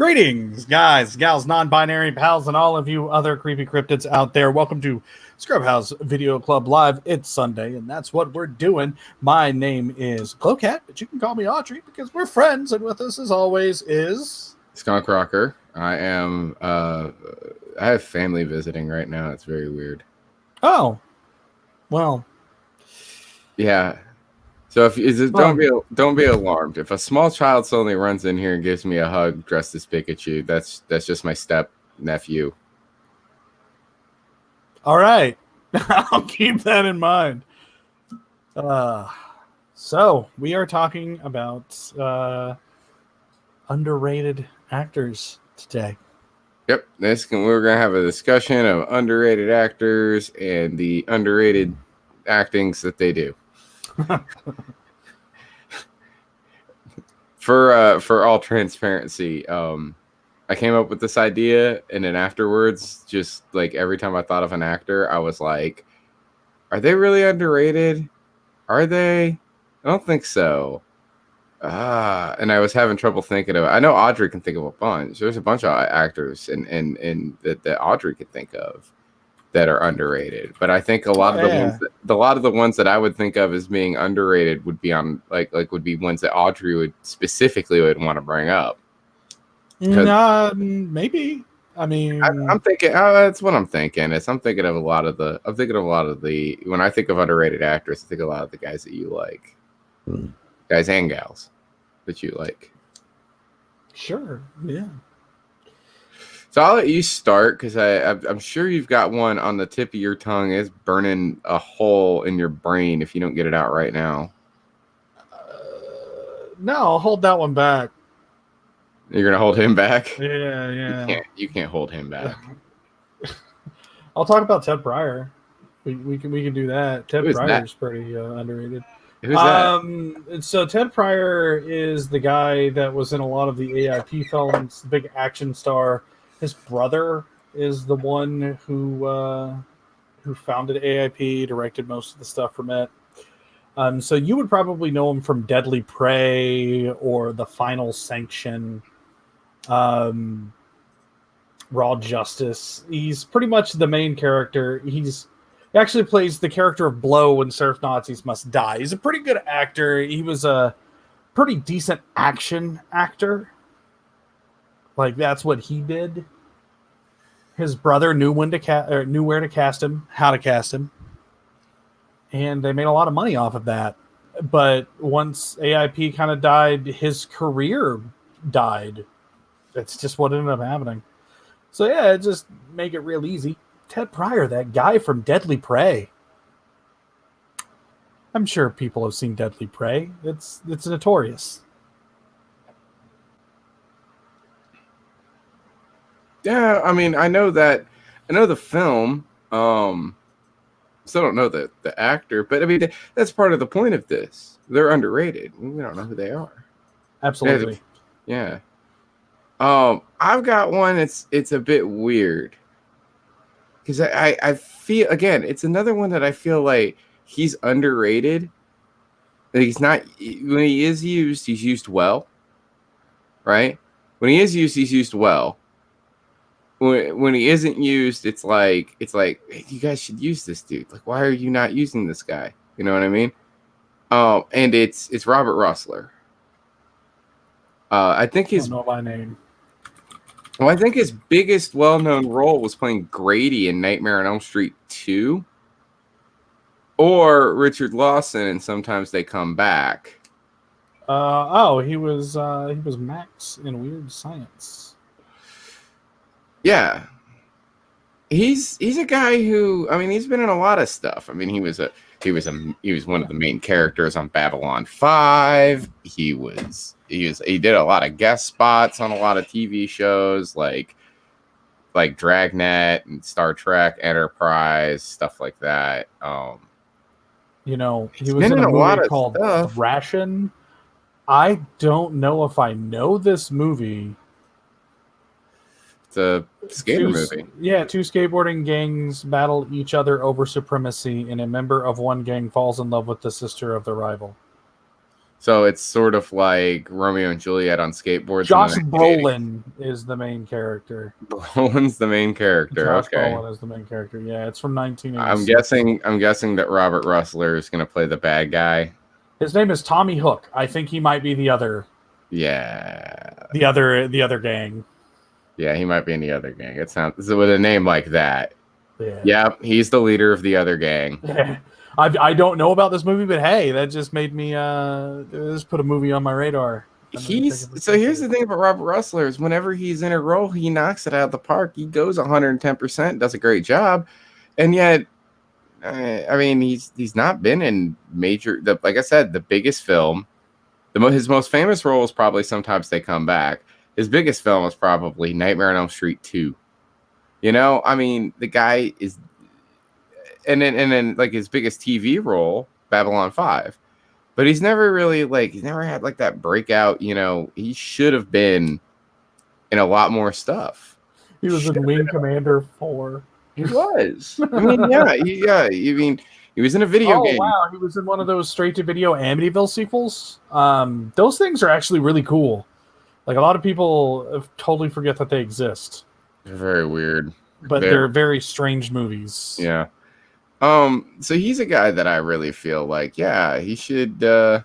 Greetings, guys, gals, non-binary pals, and all of you other creepy cryptids out there. Welcome to Scrubhaus Video Club Live. It's Sunday, and that's what we're doing. My name is Glowcat, but you can call me Audrey because we're friends, and with us, as always, is... Skunk Rocker. I have family visiting right now. It's very weird. Oh. Well. Yeah. So don't be alarmed. If a small child suddenly runs in here and gives me a hug dressed as Pikachu, that's just my step nephew. All right. I'll keep that in mind. So we are talking about underrated actors today. Yep. We're gonna have a discussion of underrated actors and the underrated actings that they do. For all transparency, I came up with this idea, and then afterwards, just like every time I thought of an actor, I was like, are they really underrated? Are they? I don't think so. And I was having trouble thinking of it. I know Audrey can think of a bunch. There's a bunch of actors and that Audrey could think of that are underrated. But I think a lot of the ones that I would think of as being underrated would be on would be ones that Audrey would want to bring up. Maybe. I mean, I'm thinking. That's what I'm thinking. I'm thinking of a lot of the. When I think of underrated actors, I think of a lot of the guys that you like, guys and gals that you like. Sure. Yeah. So I'll let you start because I'm sure you've got one on the tip of your tongue. It's burning a hole in your brain if you don't get it out right now. No, I'll hold that one back. You're gonna hold him back? Yeah. You can't hold him back. I'll talk about Ted Pryor. We can do that. Ted Pryor is pretty underrated. Who's that? So Ted Pryor is the guy that was in a lot of the AIP films, the big action star. His brother is the one who founded AIP, directed most of the stuff from it. So you would probably know him from Deadly Prey or The Final Sanction, Raw Justice. He's pretty much the main character. He actually plays the character of Blow in Surf Nazis Must Die. He's a pretty good actor. He was a pretty decent action actor. Like, that's what he did. His brother knew where to cast him, how to cast him. And they made a lot of money off of that. But once AIP kind of died, his career died. That's just what ended up happening. So yeah, just make it real easy. Ted Pryor, that guy from Deadly Prey. I'm sure people have seen Deadly Prey. It's notorious. Yeah, I mean, I know the film. Still don't know the actor, but I mean that's part of the point of this. They're underrated. We don't know who they are. Absolutely. Yeah. I've got one. It's a bit weird because I feel, again, it's another one that I feel like he's underrated. He's not, when he is used, he's used well. Right? When he is used, he's used well. When he isn't used, it's like, hey, you guys should use this dude. Like, why are you not using this guy? You know what I mean? And it's Robert Russler. I think his, I don't know by name. Well, I think his biggest well-known role was playing Grady in Nightmare on Elm Street 2, or Richard Lawson in Sometimes They Come Back. He was Max in Weird Science. Yeah, he's a guy who, I mean, he's been in a lot of stuff. I mean, he was one of the main characters on Babylon 5. He did a lot of guest spots on a lot of TV shows like Dragnet and Star Trek Enterprise, stuff like that. He was in a movie called Ration. I don't know if I know this movie. It's a skater movie. Yeah, two skateboarding gangs battle each other over supremacy, and a member of one gang falls in love with the sister of the rival. So it's sort of like Romeo and Juliet on skateboards. Josh in the 1980s. Brolin is the main character. Brolin's the main character. Josh Okay. Brolin is the main character. Yeah, it's from I'm 1986. guessing that Robert Russler is going to play the bad guy. His name is Tommy Hook. I think he might be the other gang. Yeah, he might be in the other gang. It sounds with a name like that. Yeah. Yep, he's the leader of the other gang. I don't know about this movie, but hey, that just made me just put a movie on my radar. Here's the thing about Robert Russler is whenever he's in a role, he knocks it out of the park. He goes 110%, does a great job, and yet, I mean, he's not been in major. Like I said, the biggest film, his most famous role is probably Sometimes They Come Back. His biggest film is probably Nightmare on Elm Street 2. You know, I mean, the guy is, and then like his biggest TV role, Babylon 5. But he's never really he's never had like that breakout, you know. He should have been in a lot more stuff. He was in Wing Commander 4. He was. I mean, yeah. I mean, he was in a video game. Oh, wow. He was in one of those straight-to-video Amityville sequels. Those things are actually really cool. Like, a lot of people totally forget that they exist. They're very weird. But they're very strange movies. Yeah. So he's a guy that I really feel like, yeah, he should have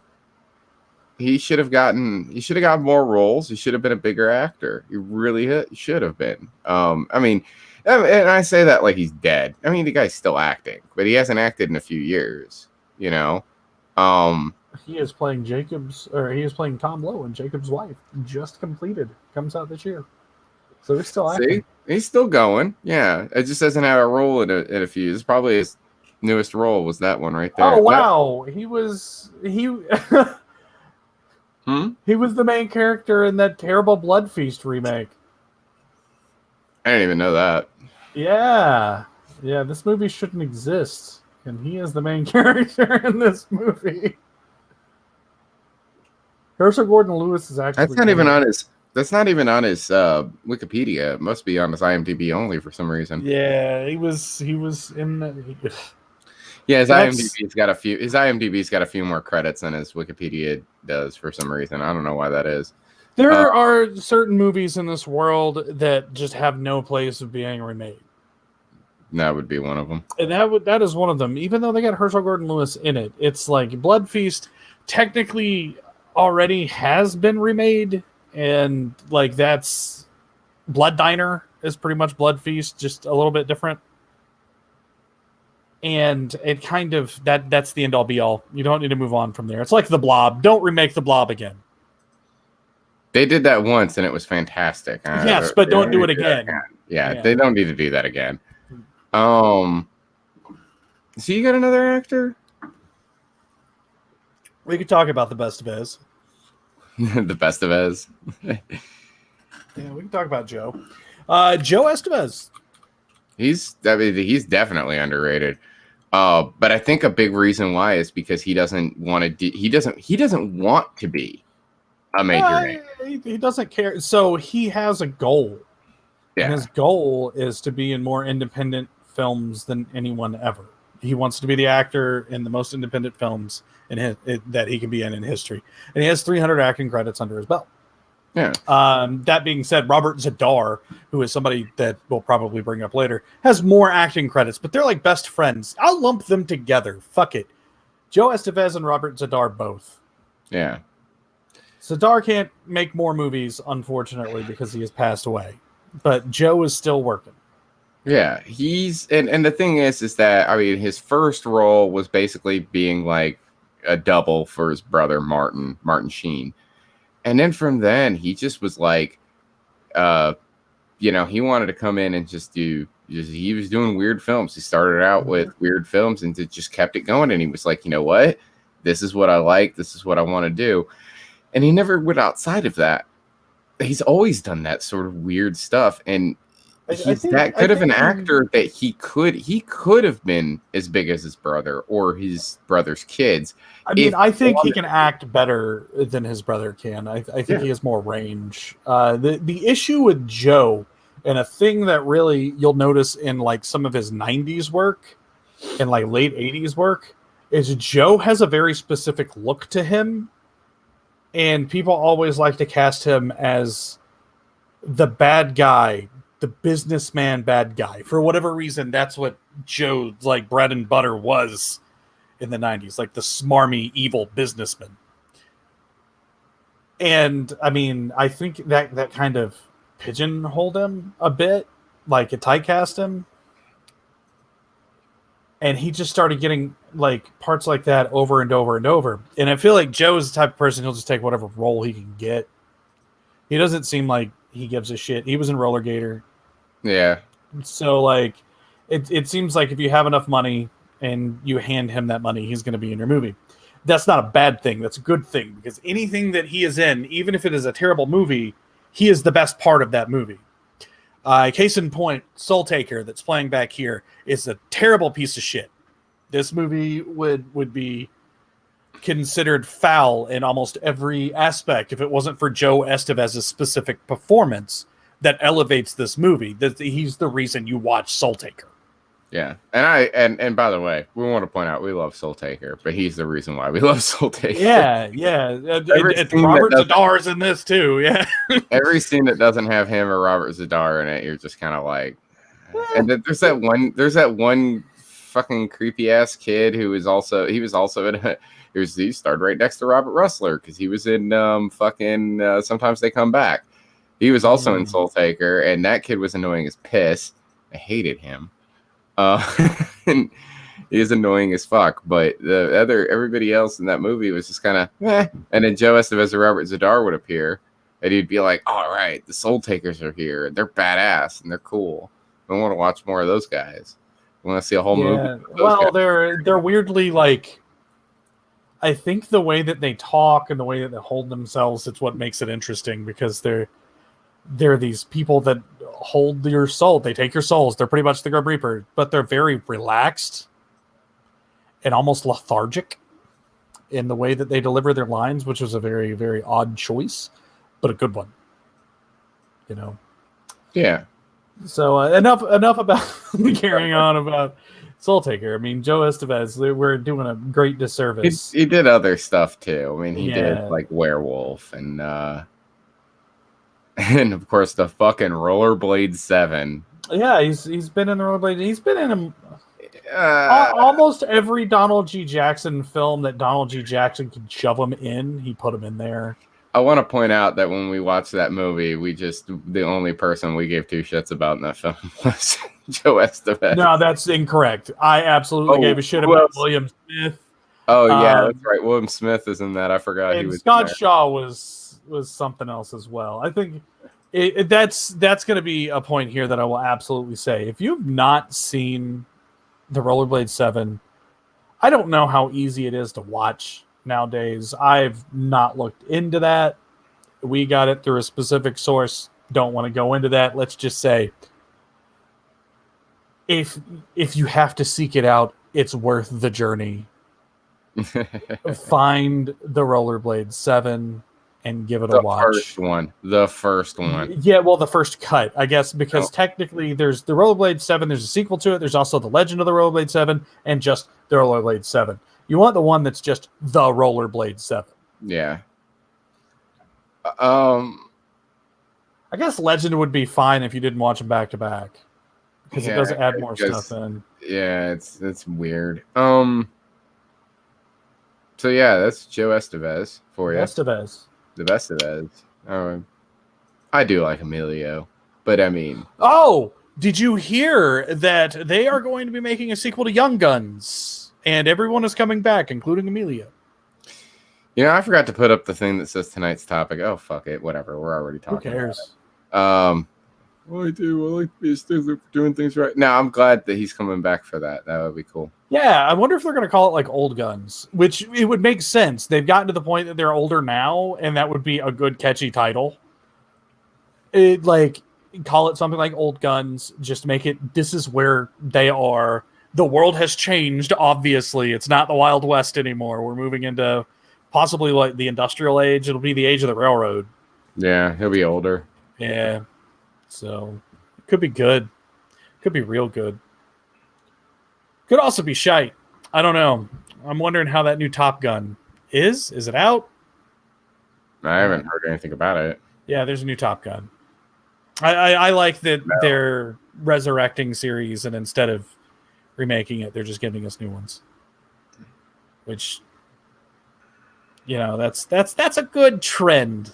gotten more roles. He should have been a bigger actor. He really should have been. I mean, and I say that like he's dead. I mean, the guy's still acting, but he hasn't acted in a few years, you know? He is playing Tom Lowe in Jacob's Wife. Just completed. Comes out this year. So he's still acting. See? He's still going. Yeah. It just doesn't have a role in a few. It's probably his newest role was that one right there. Oh, wow. He was he was the main character in that terrible Blood Feast remake. I didn't even know that. Yeah. Yeah, this movie shouldn't exist. And he is the main character in this movie. Herschel Gordon Lewis is actually That's not even on his Wikipedia. It must be on his IMDb only for some reason. Yeah, he was in the Yeah, his IMDb's got a few more credits than his Wikipedia does for some reason. I don't know why that is. There are certain movies in this world that just have no place of being remade. That would be one of them. And that is one of them. Even though they got Herschel Gordon Lewis in it, it's like Blood Feast technically already has been remade, and like that's Blood Diner is pretty much Blood Feast, just a little bit different. And it kind of that's the end all be all. You don't need to move on from there. It's like The Blob. Don't remake The Blob again. They did that once and it was fantastic. Yes, but don't do it again. Yeah, they don't need to do that again. So you got another actor? We could talk about the best of his. The best of his. Yeah, we can talk about Joe. Joe Estevez. He's definitely underrated. But I think a big reason why is because he doesn't want to. He doesn't want to be a major name. He doesn't care. So he has a goal. Yeah. And his goal is to be in more independent films than anyone ever. He wants to be the actor in the most independent films that he can be in history. And he has 300 acting credits under his belt. Yeah. That being said, Robert Zadar, who is somebody that we'll probably bring up later, has more acting credits, but they're like best friends. I'll lump them together. Fuck it. Joe Estevez and Robert Zadar both. Yeah. Zadar can't make more movies, unfortunately, because he has passed away. But Joe is still working. Yeah, and the thing is that, I mean, his first role was basically being like a double for his brother Martin Sheen. And then from then he just was like, he wanted to come in and he was doing weird films. He started out with weird films and just kept it going. And he was like, you know what? This is what I like. This is what I want to do. And he never went outside of that. He's always done that sort of weird stuff. And he's that good of an actor that he could have been as big as his brother or his brother's kids. I mean, I think he can act better than his brother can. I think he has more range. The issue with Joe, and a thing that really you'll notice in like some of his 90s work and like late 80s work, is Joe has a very specific look to him And people always like to cast him as the bad guy, the businessman bad guy. For whatever reason, that's what Joe's like bread and butter was in the 90s, like the smarmy, evil businessman. And I mean, I think that kind of pigeonholed him a bit, like it typecast him. And he just started getting like parts like that over and over and over. And I feel like Joe is the type of person who'll just take whatever role he can get. He doesn't seem like he gives a shit. He was in Roller Gator. Yeah. So like it seems like if you have enough money and you hand him that money, he's going to be in your movie. That's not a bad thing. That's a good thing, because anything that he is in, even if it is a terrible movie, he is the best part of that movie. Case in point, Soul Taker that's playing back here is a terrible piece of shit. This movie would be considered foul in almost every aspect if it wasn't for Joe Estevez's specific performance that elevates this movie. That he's the reason you watch Soul Taker. Yeah, and by the way, we want to point out we love Soul Taker, but he's the reason why we love Soul Taker. Yeah. Robert Zadar's in this too. Yeah. Every scene that doesn't have him or Robert Zadar in it, you're just kind of like. And there's that one fucking creepy ass kid who was also in a. He starred right next to Robert Russler because he was in Sometimes They Come Back. He was also in Soul Taker, and that kid was annoying as piss. I hated him. And he is annoying as fuck, but everybody else in that movie was just kind of And then Joe Estevez and Robert Zadar would appear, and he'd be like, "All right, the Soul Takers are here, and they're badass and they're cool. We want to watch more of those guys. We want to see a whole movie." Well, they're weirdly like. I think the way that they talk and the way that they hold themselves, it's what makes it interesting, because they're these people that hold your soul. They take your souls. They're pretty much the Grim Reaper, but they're very relaxed and almost lethargic in the way that they deliver their lines, which was a very, very odd choice, but a good one. You know? Yeah. So enough about carrying on about Soul Taker. I mean, Joe Estevez, we're doing a great disservice. He did other stuff too. I mean, he did like Werewolf and of course the fucking Rollerblade 7. Yeah, he's been in the Rollerblade. He's been in almost every Donald G. Jackson film that Donald G. Jackson could shove him in. He put him in there. I want to point out that when we watched that movie, the only person we gave two shits about in that film was Joe Estevez. No, that's incorrect. I absolutely gave a shit about William Smith. Oh yeah, that's right. William Smith is in that. I forgot he was. Scott Shaw was something else as well. I think that's going to be a point here that I will absolutely say. If you've not seen the Rollerblade 7, I don't know how easy it is to watch nowadays. I've not looked into that. We got it through a specific source. Don't want to go into that. Let's just say if you have to seek it out, it's worth the journey. Find the Rollerblade 7 and give it a watch. The first one. Yeah, well, the first cut, I guess, because technically there's the Rollerblade 7, there's a sequel to it, there's also the Legend of the Rollerblade 7, and just the Rollerblade 7. You want the one that's just the Rollerblade 7. Yeah. I guess Legend would be fine if you didn't watch them back to back, because it does add more stuff in. Yeah, it's weird. So yeah, that's Joe Estevez for you. The best of those. I do like Emilio, but I mean. Oh, did you hear that they are going to be making a sequel to Young Guns? And everyone is coming back, including Emilio. You know, I forgot to put up the thing that says tonight's topic. Oh, fuck it. Whatever. We're already talking. Who cares? Well, I do. I like these things. They're doing things right. Now, I'm glad that he's coming back for that. That would be cool. Yeah, I wonder if they're going to call it like Old Guns, which it would make sense. They've gotten to the point that they're older now, and that would be a good, catchy title. Call it something like Old Guns. Just make it, this is where they are. The world has changed, obviously. It's not the Wild West anymore. We're moving into possibly like the industrial age. It'll be the age of the railroad. Yeah, he'll be older. Yeah. So, it could be good. Could be real good. Could also be shite. I don't know. I'm wondering how that new Top Gun is. Is it out? I haven't heard anything about it. Yeah, there's a new Top Gun. I like that they're resurrecting series, and instead of remaking it, they're just giving us new ones. Which, that's a good trend.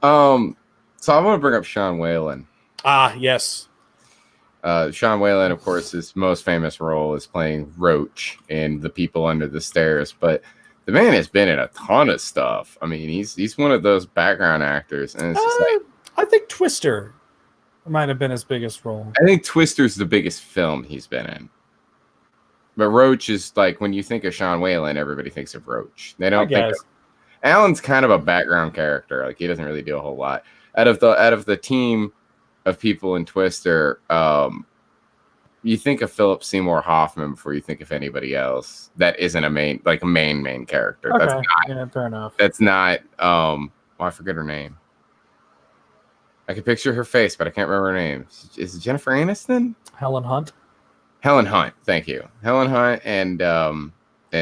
So I want to bring up Sean Whalen. Ah, yes. Sean Whalen, of course, his most famous role is playing Roach in The People Under the Stairs, but the man has been in a ton of stuff. I mean, he's one of those background actors, and it's just like, I think Twister might have been his biggest role. I think Twister's the biggest film he's been in. But Roach is like, when you think of Sean Whalen, everybody thinks of Roach. They don't think of Alan's kind of a background character. Like, he doesn't really do a whole lot. Out of the team of people in Twister, you think of Philip Seymour Hoffman before you think of anybody else that isn't a main character. Okay. That's not, fair enough. That's not I forget her name. I can picture her face, but I can't remember her name. Is it Jennifer Aniston? Helen Hunt. Helen Hunt, thank you. Helen Hunt and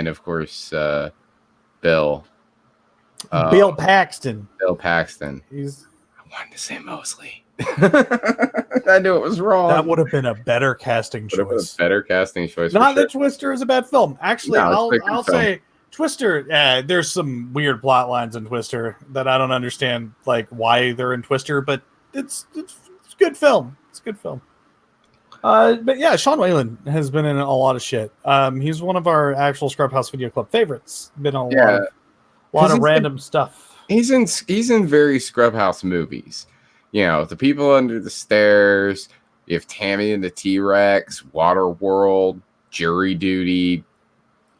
of course Bill. Bill Paxton. Bill Paxton. I wanted to say Mosley. I knew it was wrong. That would have been a better casting choice. Not that Twister is a bad film. Actually, no, I'll say Twister. There's some weird plot lines in Twister that I don't understand, like why they're in Twister, but it's a good film. It's a good film. But yeah, Sean Whalen has been in a lot of shit. He's one of our actual Scrubhaus Video Club favorites. Been in a lot of random stuff. He's in very Scrubhaus movies. You know, The People Under the Stairs. You have Tammy and the T-Rex, Waterworld, Jury Duty,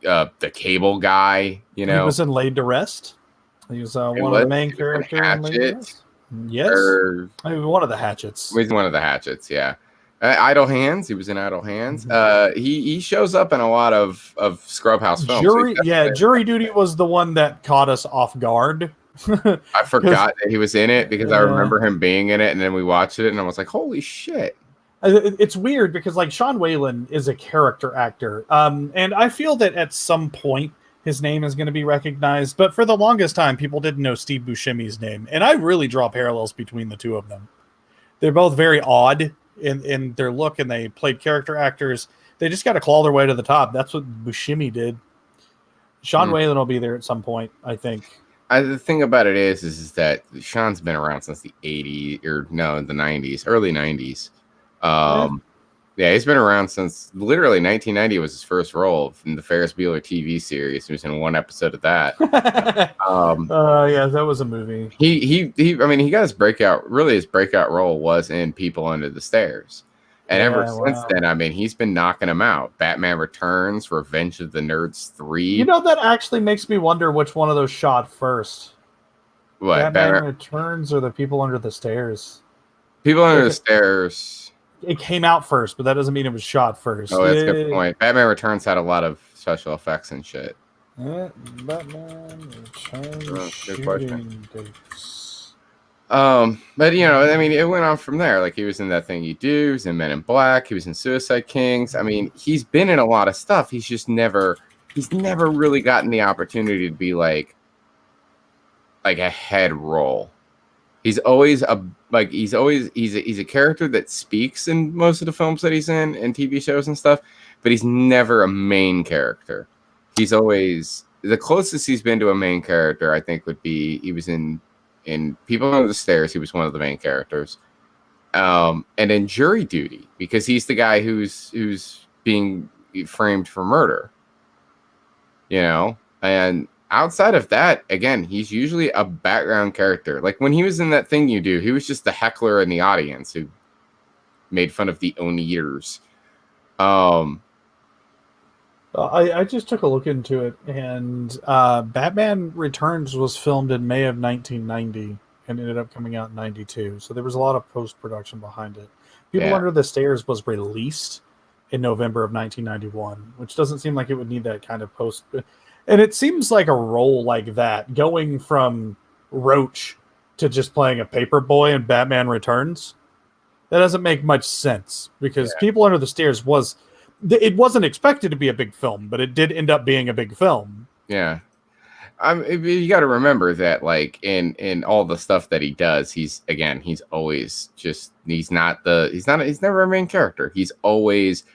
The Cable Guy. You know, he was in Laid to Rest. He was one of the main characters in Laid to Rest. Yes, one of the Hatchets. He's one of the Hatchets. Yeah. Idle Hands. He was in Idle Hands. He shows up in a lot of Scrubhaus films. Jury Duty was the one that caught us off guard. I forgot that he was in it because I remember him being in it, and then we watched it, and I was like, "Holy shit!" It's weird because like Sean Whalen is a character actor, and I feel that at some point his name is going to be recognized. But for the longest time, people didn't know Steve Buscemi's name, and I really draw parallels between the two of them. They're both very odd in their look, and they played character actors. They just got to claw their way to the top. That's what Buscemi did. Sean Whalen will be there at some point, I think. The thing about it is that Sean's been around since the 80s, the 90s, early 90s. Yeah, he's been around since literally 1990 was his first role in the Ferris Bueller TV series. He was in one episode of that. Yeah, that was a movie. He got his breakout role was in People Under the Stairs. And ever since then, he's been knocking them out. Batman Returns, Revenge of the Nerds 3. You know, that actually makes me wonder which one of those shot first. What? Batman Returns or The People Under the Stairs? People Under the Stairs. It came out first, but that doesn't mean it was shot first. Oh, that's a good point. Batman Returns had a lot of special effects and shit. Batman Returns. Good question. But it went on from there. Like, he was in That Thing You Do, he was in Men in Black, he was in Suicide Kings. He's been in a lot of stuff. He's never really gotten the opportunity to be like a head role. He's always he's a character that speaks in most of the films that he's in and TV shows and stuff, but he's never a main character. He's always the closest he's been to a main character, I think, would be he was in People Under the Stairs. He was one of the main characters, and in Jury Duty, because he's the guy who's being framed for murder. And outside of that, again, he's usually a background character. Like when he was in That Thing You Do, he was just the heckler in the audience who made fun of the O'Neers. I just took a look into it, and Batman Returns was filmed in May of 1990 and ended up coming out in 92. So there was a lot of post-production behind it. People Under the Stairs was released in November of 1991, which doesn't seem like it would need that kind of post. And it seems like a role like that, going from Roach to just playing a paper boy in Batman Returns, that doesn't make much sense, because People Under the Stairs it wasn't expected to be a big film, but it did end up being a big film. Yeah. You got to remember that, like in all the stuff that he does, he's always just he's never a main character. He's always,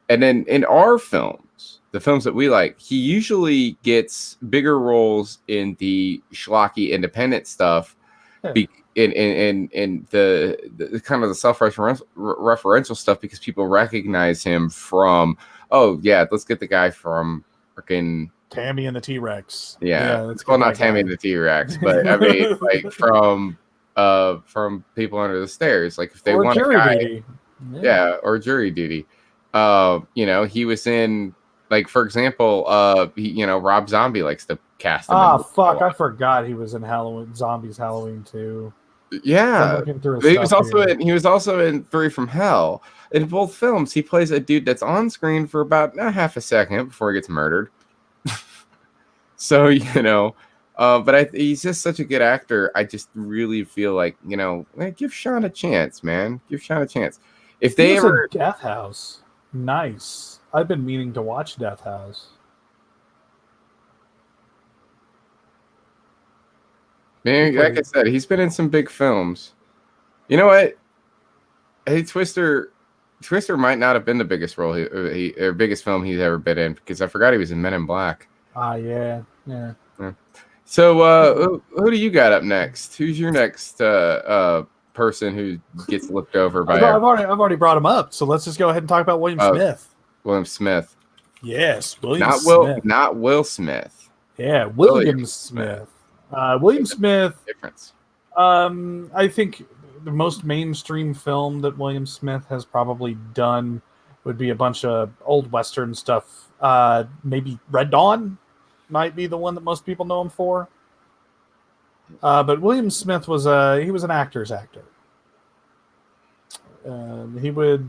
and then in our films, the films that we like, he usually gets bigger roles in the schlocky independent stuff, in the kind of the self-referential stuff, because people recognize him from, oh yeah, let's get the guy from freaking Tammy and the T-Rex. Yeah, well, not Tammy and the T-Rex, but I mean, like from People Under the Stairs. Like if they want a guy, duty. Or Jury Duty. He was in, like, for example, Rob Zombie likes to cast him. Fuck! I forgot he was in Zombies Halloween 2. Yeah, he was also in 3 from Hell. In both films, he plays a dude that's on screen for about half a second before he gets murdered. So, but he's just such a good actor. I just really feel like, give Sean a chance, man. Give Sean a chance. If they ever Death House, nice. I've been meaning to watch Death House. Man, like I said, he's been in some big films. You know what? Hey, Twister might not have been the biggest role or biggest film he's ever been in, because I forgot he was in Men in Black. Yeah. So, who do you got up next? Who's your next person who gets looked over by? I've already brought him up, so let's just go ahead and talk about William Smith. William Smith. Yes, Smith. Not Will Smith. Yeah, William Smith. William Smith. Difference. I think the most mainstream film that William Smith has probably done would be a bunch of old Western stuff. Maybe Red Dawn might be the one that most people know him for. But William Smith was an actor's actor. He would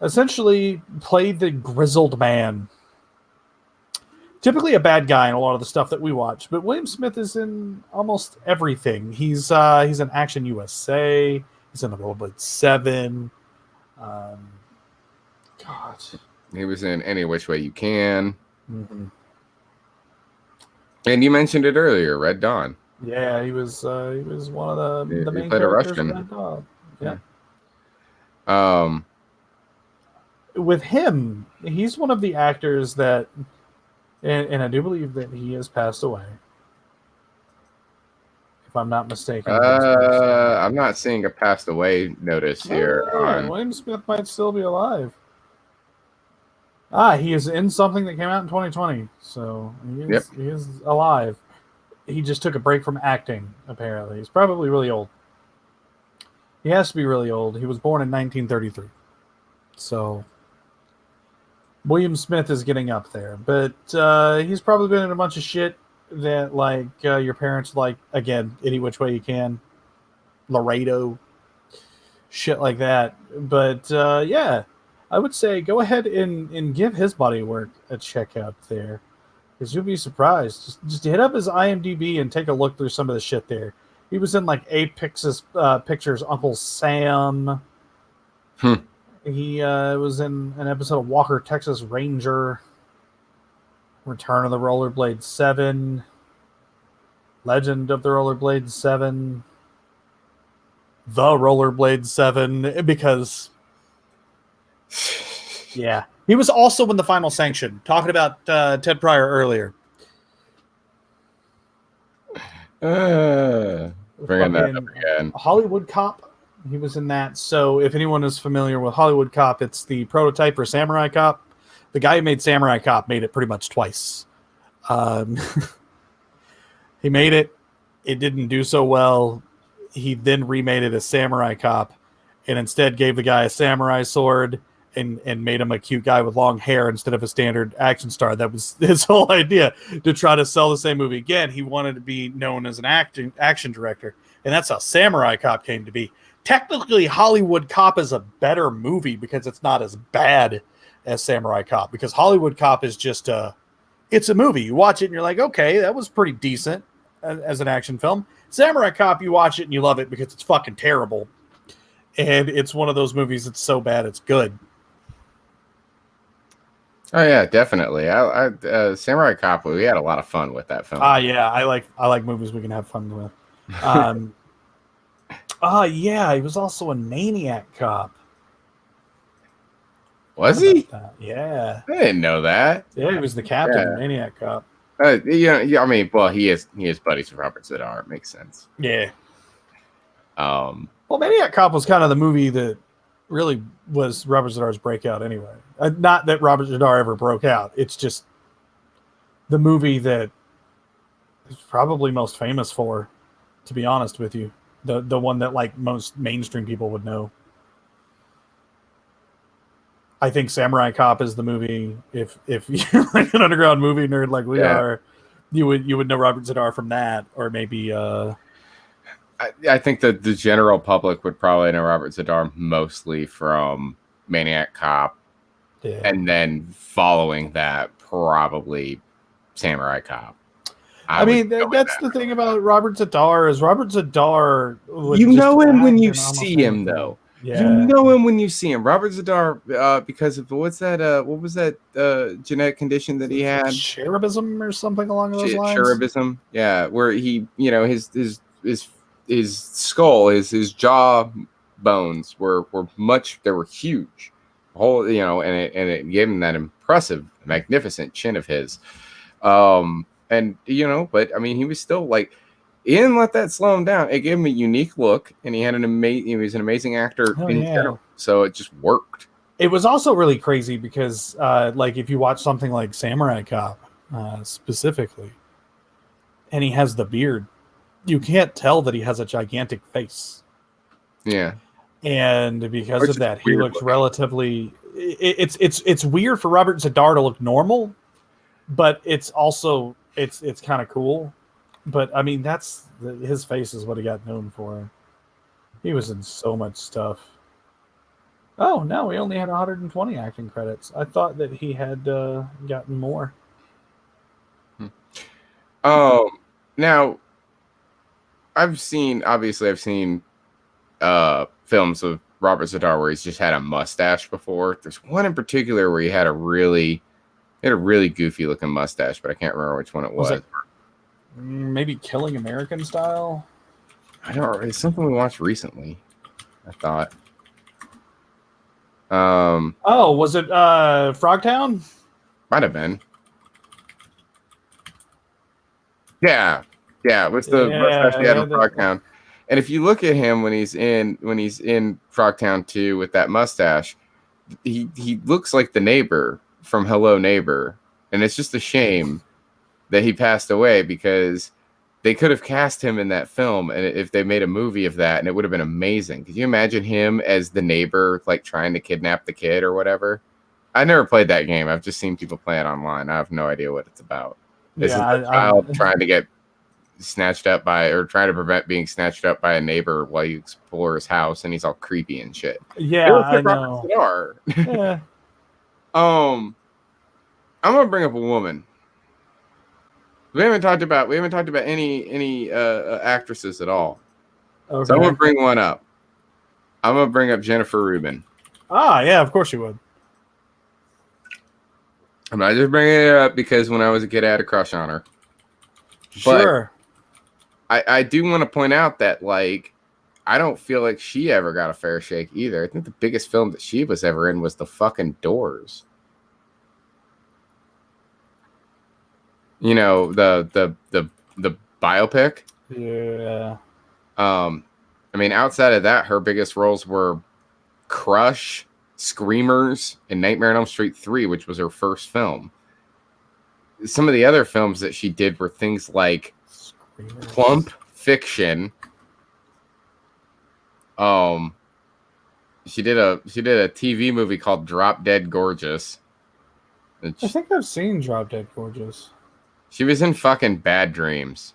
essentially play the grizzled man. Typically a bad guy in a lot of the stuff that we watch, but William Smith is in almost everything. He's in Action USA. He's in the Rollerblade 7. God. He was in Any Which Way You Can. Mm-hmm. And you mentioned it earlier, Red Dawn. Yeah, he was one of the main played characters a Russian. in Red Dawn. Yeah. With him, he's one of the actors that, and I do believe that he has passed away, if I'm not mistaken. I'm not seeing a passed away notice here. William Smith might still be alive. He is in something that came out in 2020, so he is alive. He just took a break from acting, apparently. He's probably really old. He has to be really old. He was born in 1933. So William Smith is getting up there. But he's probably been in a bunch of shit that, like, your parents like. Again, Any Which Way You Can. Laredo. Shit like that. But, yeah. I would say go ahead and give his body work a check out there, because you'll be surprised. Just hit up his IMDb and take a look through some of the shit there. He was in like Pictures Uncle Sam. He was in an episode of Walker, Texas Ranger. Return of the Rollerblade 7. Legend of the Rollerblade 7. The Rollerblade 7, because... Yeah. He was also in The Final Sanction, talking about Ted Pryor earlier. Bringing that up again. Hollywood Cop, he was in that. So if anyone is familiar with Hollywood Cop, it's the prototype for Samurai Cop. The guy who made Samurai Cop made it pretty much twice. He made it. It didn't do so well. He then remade it as Samurai Cop and instead gave the guy a samurai sword and made him a cute guy with long hair instead of a standard action star. That was his whole idea, to try to sell the same movie. Again, he wanted to be known as an action director, and that's how Samurai Cop came to be. Technically, Hollywood Cop is a better movie because it's not as bad as Samurai Cop, because Hollywood Cop is just it's a movie. You watch it and you're like, okay, that was pretty decent as an action film. Samurai Cop, you watch it and you love it because it's fucking terrible. And it's one of those movies that's so bad it's good. Oh yeah, definitely. Samurai Cop. We had a lot of fun with that film. Yeah, I like movies we can have fun with. Um, yeah, he was also in Maniac Cop. Forgot Was about he? that. Yeah, I didn't know that. yeah, he was the captain in Yeah. Maniac Cop. Yeah. I mean, well, he is buddies with Robert Zedar. It makes sense. Yeah. Um, Well, Maniac Cop was kind of the movie that really was Robert Zadar's breakout anyway. Not that Robert Zadar ever broke out. It's just the movie that he's probably most famous for, to be honest with you. The one that like most mainstream people would know. I think Samurai Cop is the movie. If you're like an underground movie nerd like we yeah. are, you would know Robert Zadar from that, or maybe I think that the general public would probably know Robert Zedar mostly from Maniac Cop, yeah. and then following that, probably Samurai Cop. I mean, that's the thing about Robert Zadar is Robert Zadar. You know him when you see him, though. Yeah. You know him when you see him. Robert Zadar, because of what was that genetic condition that he had? Cherubism or something along those lines. Cherubism, yeah, where he, his skull, his jaw bones were huge, and it gave him that impressive, magnificent chin of his. But I mean, he was still like, he didn't let that slow him down. It gave him a unique look, and he was an amazing actor general. So it just worked. It was also really crazy because, like, if you watch something like Samurai Cop, specifically, and he has the beard, you can't tell that he has a gigantic face. Yeah. And because of that, he looks relatively. It's weird for Robert Zadar to look normal, but it's also it's kind of cool. But I mean, his face is what he got known for. He was in so much stuff. Oh no, he only had 120 acting credits. I thought that he had gotten more. Now I've seen films of Robert Zadar where he's just had a mustache before. There's one in particular where he had a really goofy looking mustache, but I can't remember which one it was. Maybe Killing American Style? I don't know. It's something we watched recently, I thought. Was it Frogtown? Might have been. Yeah. What's the mustache he had in Frogtown? And if you look at him when he's in Frogtown 2 with that mustache, he looks like the neighbor from Hello Neighbor. And it's just a shame that he passed away, because they could have cast him in that film, and if they made a movie of that, and it would have been amazing. Could you imagine him as the neighbor, like trying to kidnap the kid or whatever? I never played that game. I've just seen people play it online. I have no idea what it's about. This is a child trying to get snatched up or trying to prevent being snatched up by a neighbor while you explore his house, and he's all creepy and shit. Yeah, I know. Yeah. I'm gonna bring up a woman. We haven't talked about any actresses at all. Okay. So I'm gonna bring one up. I'm gonna bring up Jennifer Rubin. Yeah, of course you would. I'm not just bringing it up because when I was a kid, I had a crush on her. Sure. But I do want to point out that, like, I don't feel like she ever got a fair shake either. I think the biggest film that she was ever in was The fucking Doors. You know, the biopic. Yeah. I mean, outside of that, her biggest roles were Crush, Screamers, and Nightmare on Elm Street 3, which was her first film. Some of the other films that she did were things like Plump Fiction. She did a TV movie called Drop Dead Gorgeous. I think I've seen Drop Dead Gorgeous. She was in fucking Bad Dreams.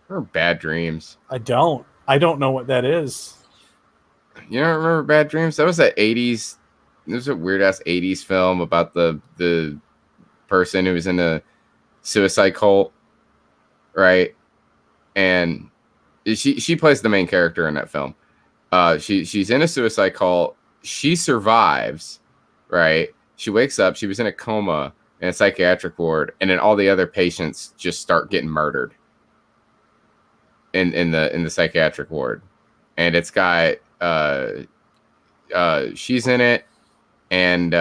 Or Bad Dreams. I don't know what that is. You don't remember Bad Dreams? That was that 80s. It was a weird ass 80s film about the person who was in a suicide cult, right? And she plays the main character in that film. She's in a suicide cult. She survives, right? She wakes up. She was in a coma in a psychiatric ward, and then all the other patients just start getting murdered in the psychiatric ward. And it's got she's in it, and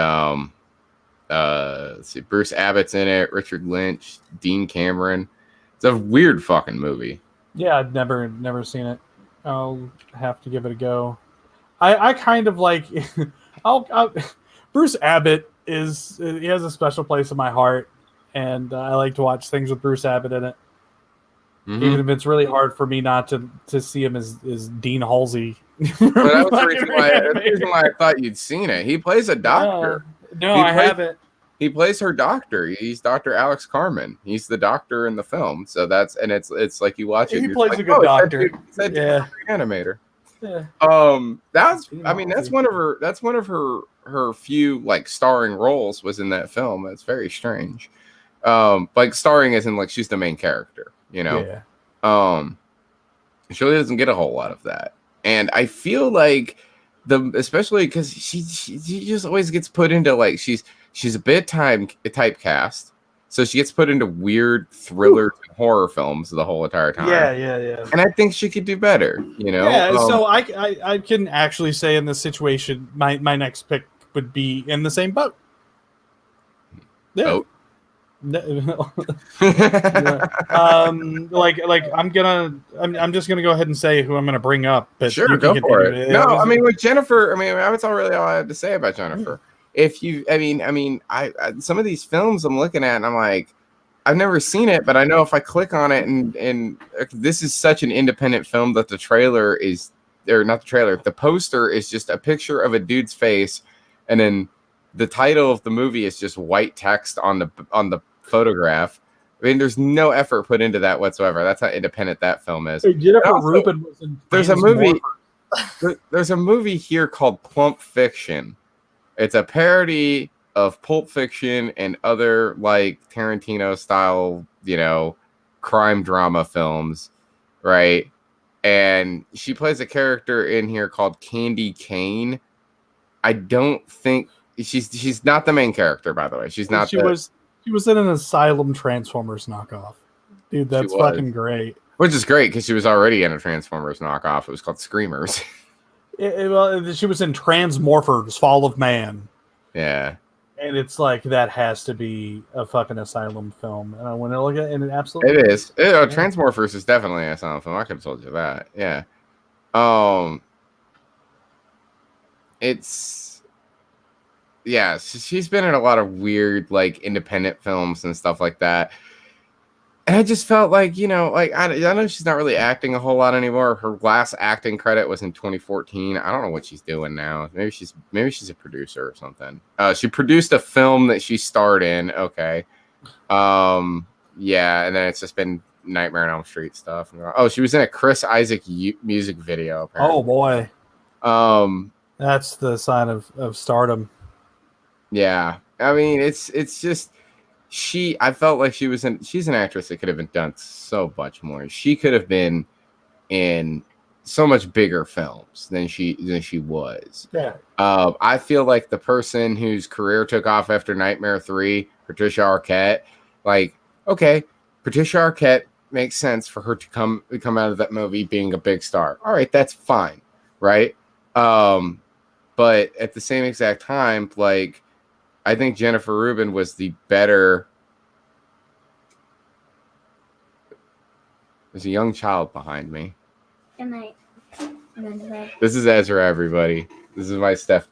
let's see, Bruce Abbott's in it, Richard Lynch, Dean Cameron. It's a weird fucking movie. Yeah, I've never seen it. I'll have to give it a go. I kind of like I'll Bruce Abbott he has a special place in my heart, and I like to watch things with Bruce Abbott in it. Mm-hmm. Even if it's really hard for me not to see him as Dean Halsey. But that was the reason why I thought you'd seen it. He plays a doctor. No, I haven't. He plays her doctor. He's Dr. Alex Carmen. He's the doctor in the film. So it's like you watch it. He plays a good doctor. Yeah, animator. Yeah. That's one of her few like starring roles was in that film. That's very strange. Like starring as in like she's the main character, you know. Yeah. She really doesn't get a whole lot of that, and I feel like especially because she just always gets put into like she's a bit typecast, so she gets put into weird thrillers and horror films the whole entire time. Yeah. And I think she could do better, you know. Yeah. So I can actually say in this situation, my next pick would be in the same boat. Yeah. Boat. Like I'm just gonna go ahead and say who I'm gonna bring up. But sure, go for it. No, I mean with Jennifer, that's all I had to say about Jennifer. If you, I some of these films I'm looking at and I'm like, I've never seen it, but I know if I click on it and this is such an independent film that the trailer is, or not the trailer, the poster is just a picture of a dude's face, and then the title of the movie is just white text on the photograph. I mean, there's no effort put into that whatsoever. That's how independent that film is. Hey, Jennifer Rubin was in there's a movie here called Plump Fiction. It's a parody of Pulp Fiction and other like Tarantino style, crime drama films, right? And she plays a character in here called Candy Kane. I don't think she's not the main character, by the way. She's not. She was in an Asylum Transformers knockoff. Dude, that's fucking great. Which is great because she was already in a Transformers knockoff. It was called Screamers. Well, she was in Transmorphers: Fall of Man. Yeah. And it's like that has to be a fucking Asylum film. And I want to look at it, and it absolutely is. Transmorphers is definitely an Asylum film. I could have told you that. Yeah. She's been in a lot of weird, like, independent films and stuff like that. And I just felt like, I know she's not really acting a whole lot anymore. Her last acting credit was in 2014. I don't know what she's doing now. Maybe she's a producer or something. She produced a film that she starred in. Okay. Yeah, and then it's just been Nightmare on Elm Street stuff. Oh, she was in a Chris Isaac music video, apparently. Oh, boy. That's the sign of stardom. Yeah. I mean, it's just... I felt like she's an actress that could have been done so much more. She could have been in so much bigger films than she was. Yeah. I feel like the person whose career took off after Nightmare 3, Patricia Arquette, like, okay, Patricia Arquette makes sense for her to come out of that movie being a big star. All right, that's fine, right? But at the same exact time, like, I think Jennifer Rubin was the better. There's a young child behind me. Good night. This is Ezra, everybody. This is my step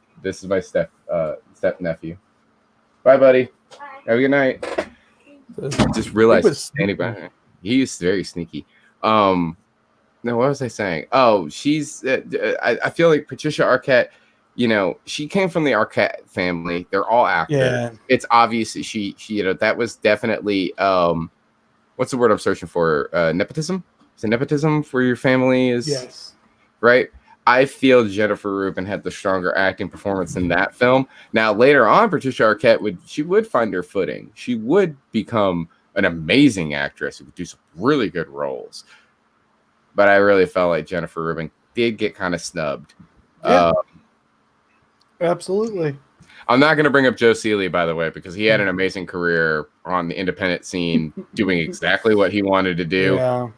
nephew. Bye, buddy. Bye. Have a good night. Just realized anybody. He is very sneaky. No, what was I saying? Oh, she's. I feel like Patricia Arquette. She came from the Arquette family. They're all actors. Yeah. It's obvious that she that was definitely what's the word I'm searching for? Nepotism? Is it nepotism for your family? Yes. Right? I feel Jennifer Rubin had the stronger acting performance in that film. Now, later on, Patricia Arquette would find her footing. She would become an amazing actress who could do some really good roles. But I really felt like Jennifer Rubin did get kind of snubbed. Yeah. Absolutely. I'm not going to bring up Joe Seeley, by the way, because he had an amazing career on the independent scene, doing exactly what he wanted to do. Yeah.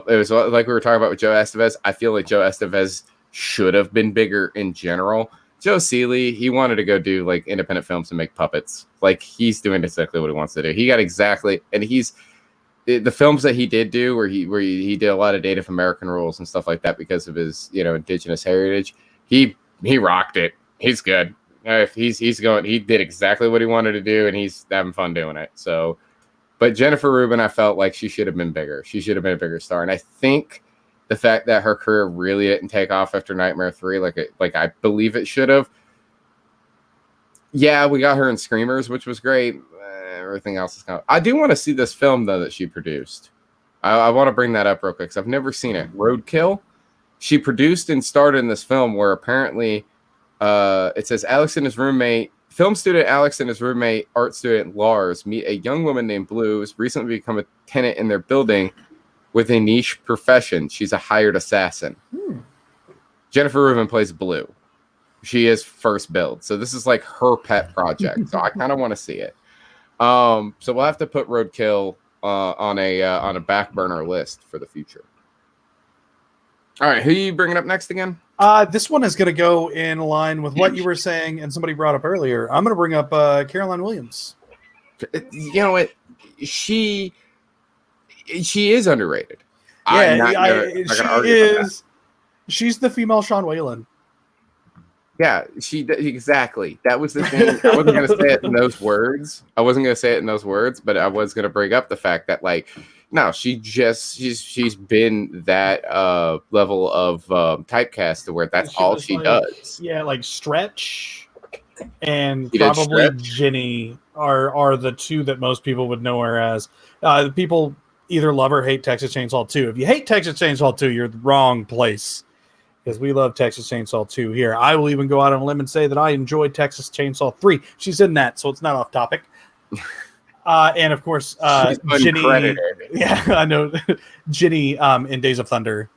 It was like we were talking about with Joe Estevez. I feel like Joe Estevez should have been bigger in general. Joe Seeley, he wanted to go do like independent films and make puppets. Like he's doing exactly what he wants to do. He got exactly, and the films that he did do, where he did a lot of Native American roles and stuff like that because of his indigenous heritage. He rocked it. He's good. He's going. He did exactly what he wanted to do, and he's having fun doing it. So, but Jennifer Rubin, I felt like she should have been bigger. She should have been a bigger star, and I think the fact that her career really didn't take off after Nightmare 3, like I believe it should have. Yeah, we got her in Screamers, which was great. Everything else is kind of... I do want to see this film, though, that she produced. I want to bring that up real quick, because I've never seen it. Roadkill. She produced and starred in this film where apparently it says film student Alex and his roommate, art student Lars, meet a young woman named Blue, who's recently become a tenant in their building with a niche profession. She's a hired assassin. Jennifer Rubin plays Blue. She is first build. So this is like her pet project. So I kind of want to see it. So we'll have to put Roadkill on a back burner list for the future. All right, who are you bringing up next again? This one is going to go in line with what you were saying, and somebody brought up earlier. I'm going to bring up Caroline Williams. You know what? She is underrated. Yeah, she's the female Sean Whalen. Yeah, exactly. That was the thing. I wasn't going to say it in those words. But I was going to bring up the fact that, like, no, she's been that level of typecast to where that's all she does. Yeah, like Stretch and probably Ginny are the two that most people would know her as. People either love or hate Texas Chainsaw 2. If you hate Texas Chainsaw 2, you're the wrong place, because we love Texas Chainsaw 2 here. I will even go out on a limb and say that I enjoyed Texas Chainsaw 3. She's in that, so it's not off topic. And of course, Ginny. Yeah, I know. Ginny in Days of Thunder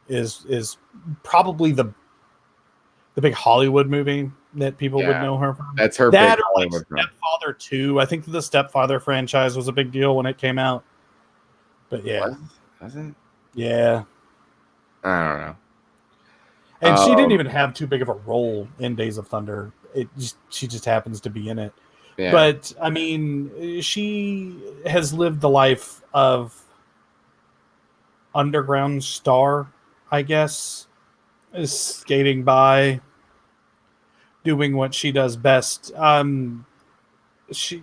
is probably the big Hollywood movie that people would know her from. That's her. That big or like Stepfather 2. I think the Stepfather franchise was a big deal when it came out. But yeah, was it? Yeah, I don't know. And she didn't even have too big of a role in Days of Thunder. She just happens to be in it. Yeah. But I mean, she has lived the life of underground star, I guess, is skating by, doing what she does best. She's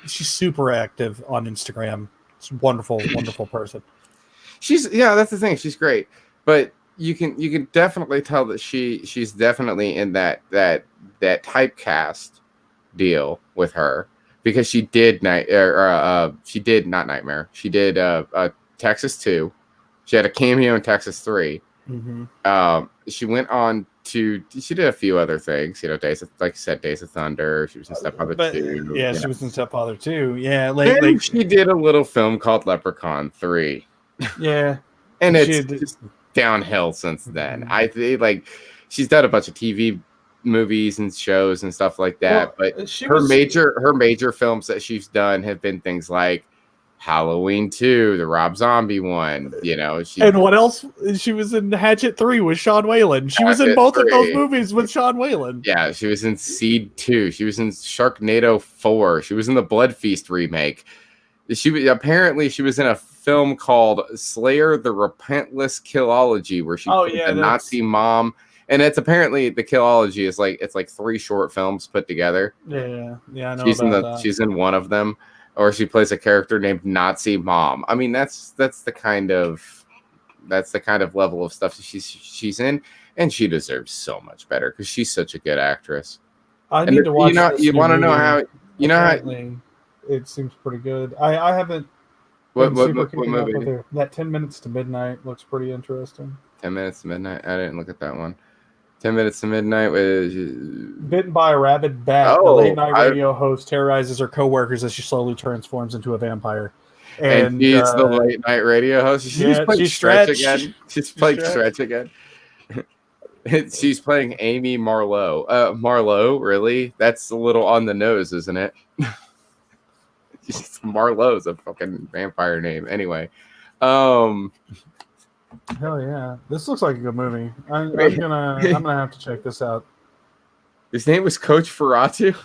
super active on Instagram. She's a wonderful, wonderful person. That's the thing. She's great, but you can definitely tell that she's definitely in that typecast deal with her, because she did not Nightmare. She did Texas 2. She had a cameo in Texas 3. Mm-hmm. She went on she did a few other things, Days of Thunder. She was in Stepfather 2. Yeah, she was in Stepfather 2. Yeah, she did a little film called Leprechaun 3. Yeah, and it's just downhill since then. I think she's done a bunch of TV movies and shows and stuff like that, but her major films that she's done have been things like Halloween 2, the Rob Zombie one, and what else? She was in Hatchet 3 with Sean Whalen. She was in both of those movies with Sean Whalen. Yeah, she was in Seed 2. She was in Sharknado 4. She was in the Blood Feast remake. She was in a film called Slayer the Repentless Killology, where she played the Nazi mom. And it's apparently the Killology is it's like 3 short films put together. Yeah, I know that. She's in one of them, or she plays a character named Nazi Mom. I mean, that's the kind of level of stuff she's in, and she deserves so much better because she's such a good actress. I need to watch. You want to know how? It seems pretty good. I haven't. What movie? That 10 Minutes to Midnight looks pretty interesting. 10 Minutes to Midnight. I didn't look at that one. 10 Minutes to Midnight was bitten by a rabid bat. The late night radio host terrorizes her coworkers as she slowly transforms into a vampire. And she's the late night radio host. She's playing Stretch again. She's playing Stretch again. She's playing Amy Marlowe. Marlowe, really? That's a little on the nose, isn't it? Marlowe's a fucking vampire name. Anyway, Hell yeah, this looks like a good movie. I'm gonna have to check this out. his name was Coach Ferratu.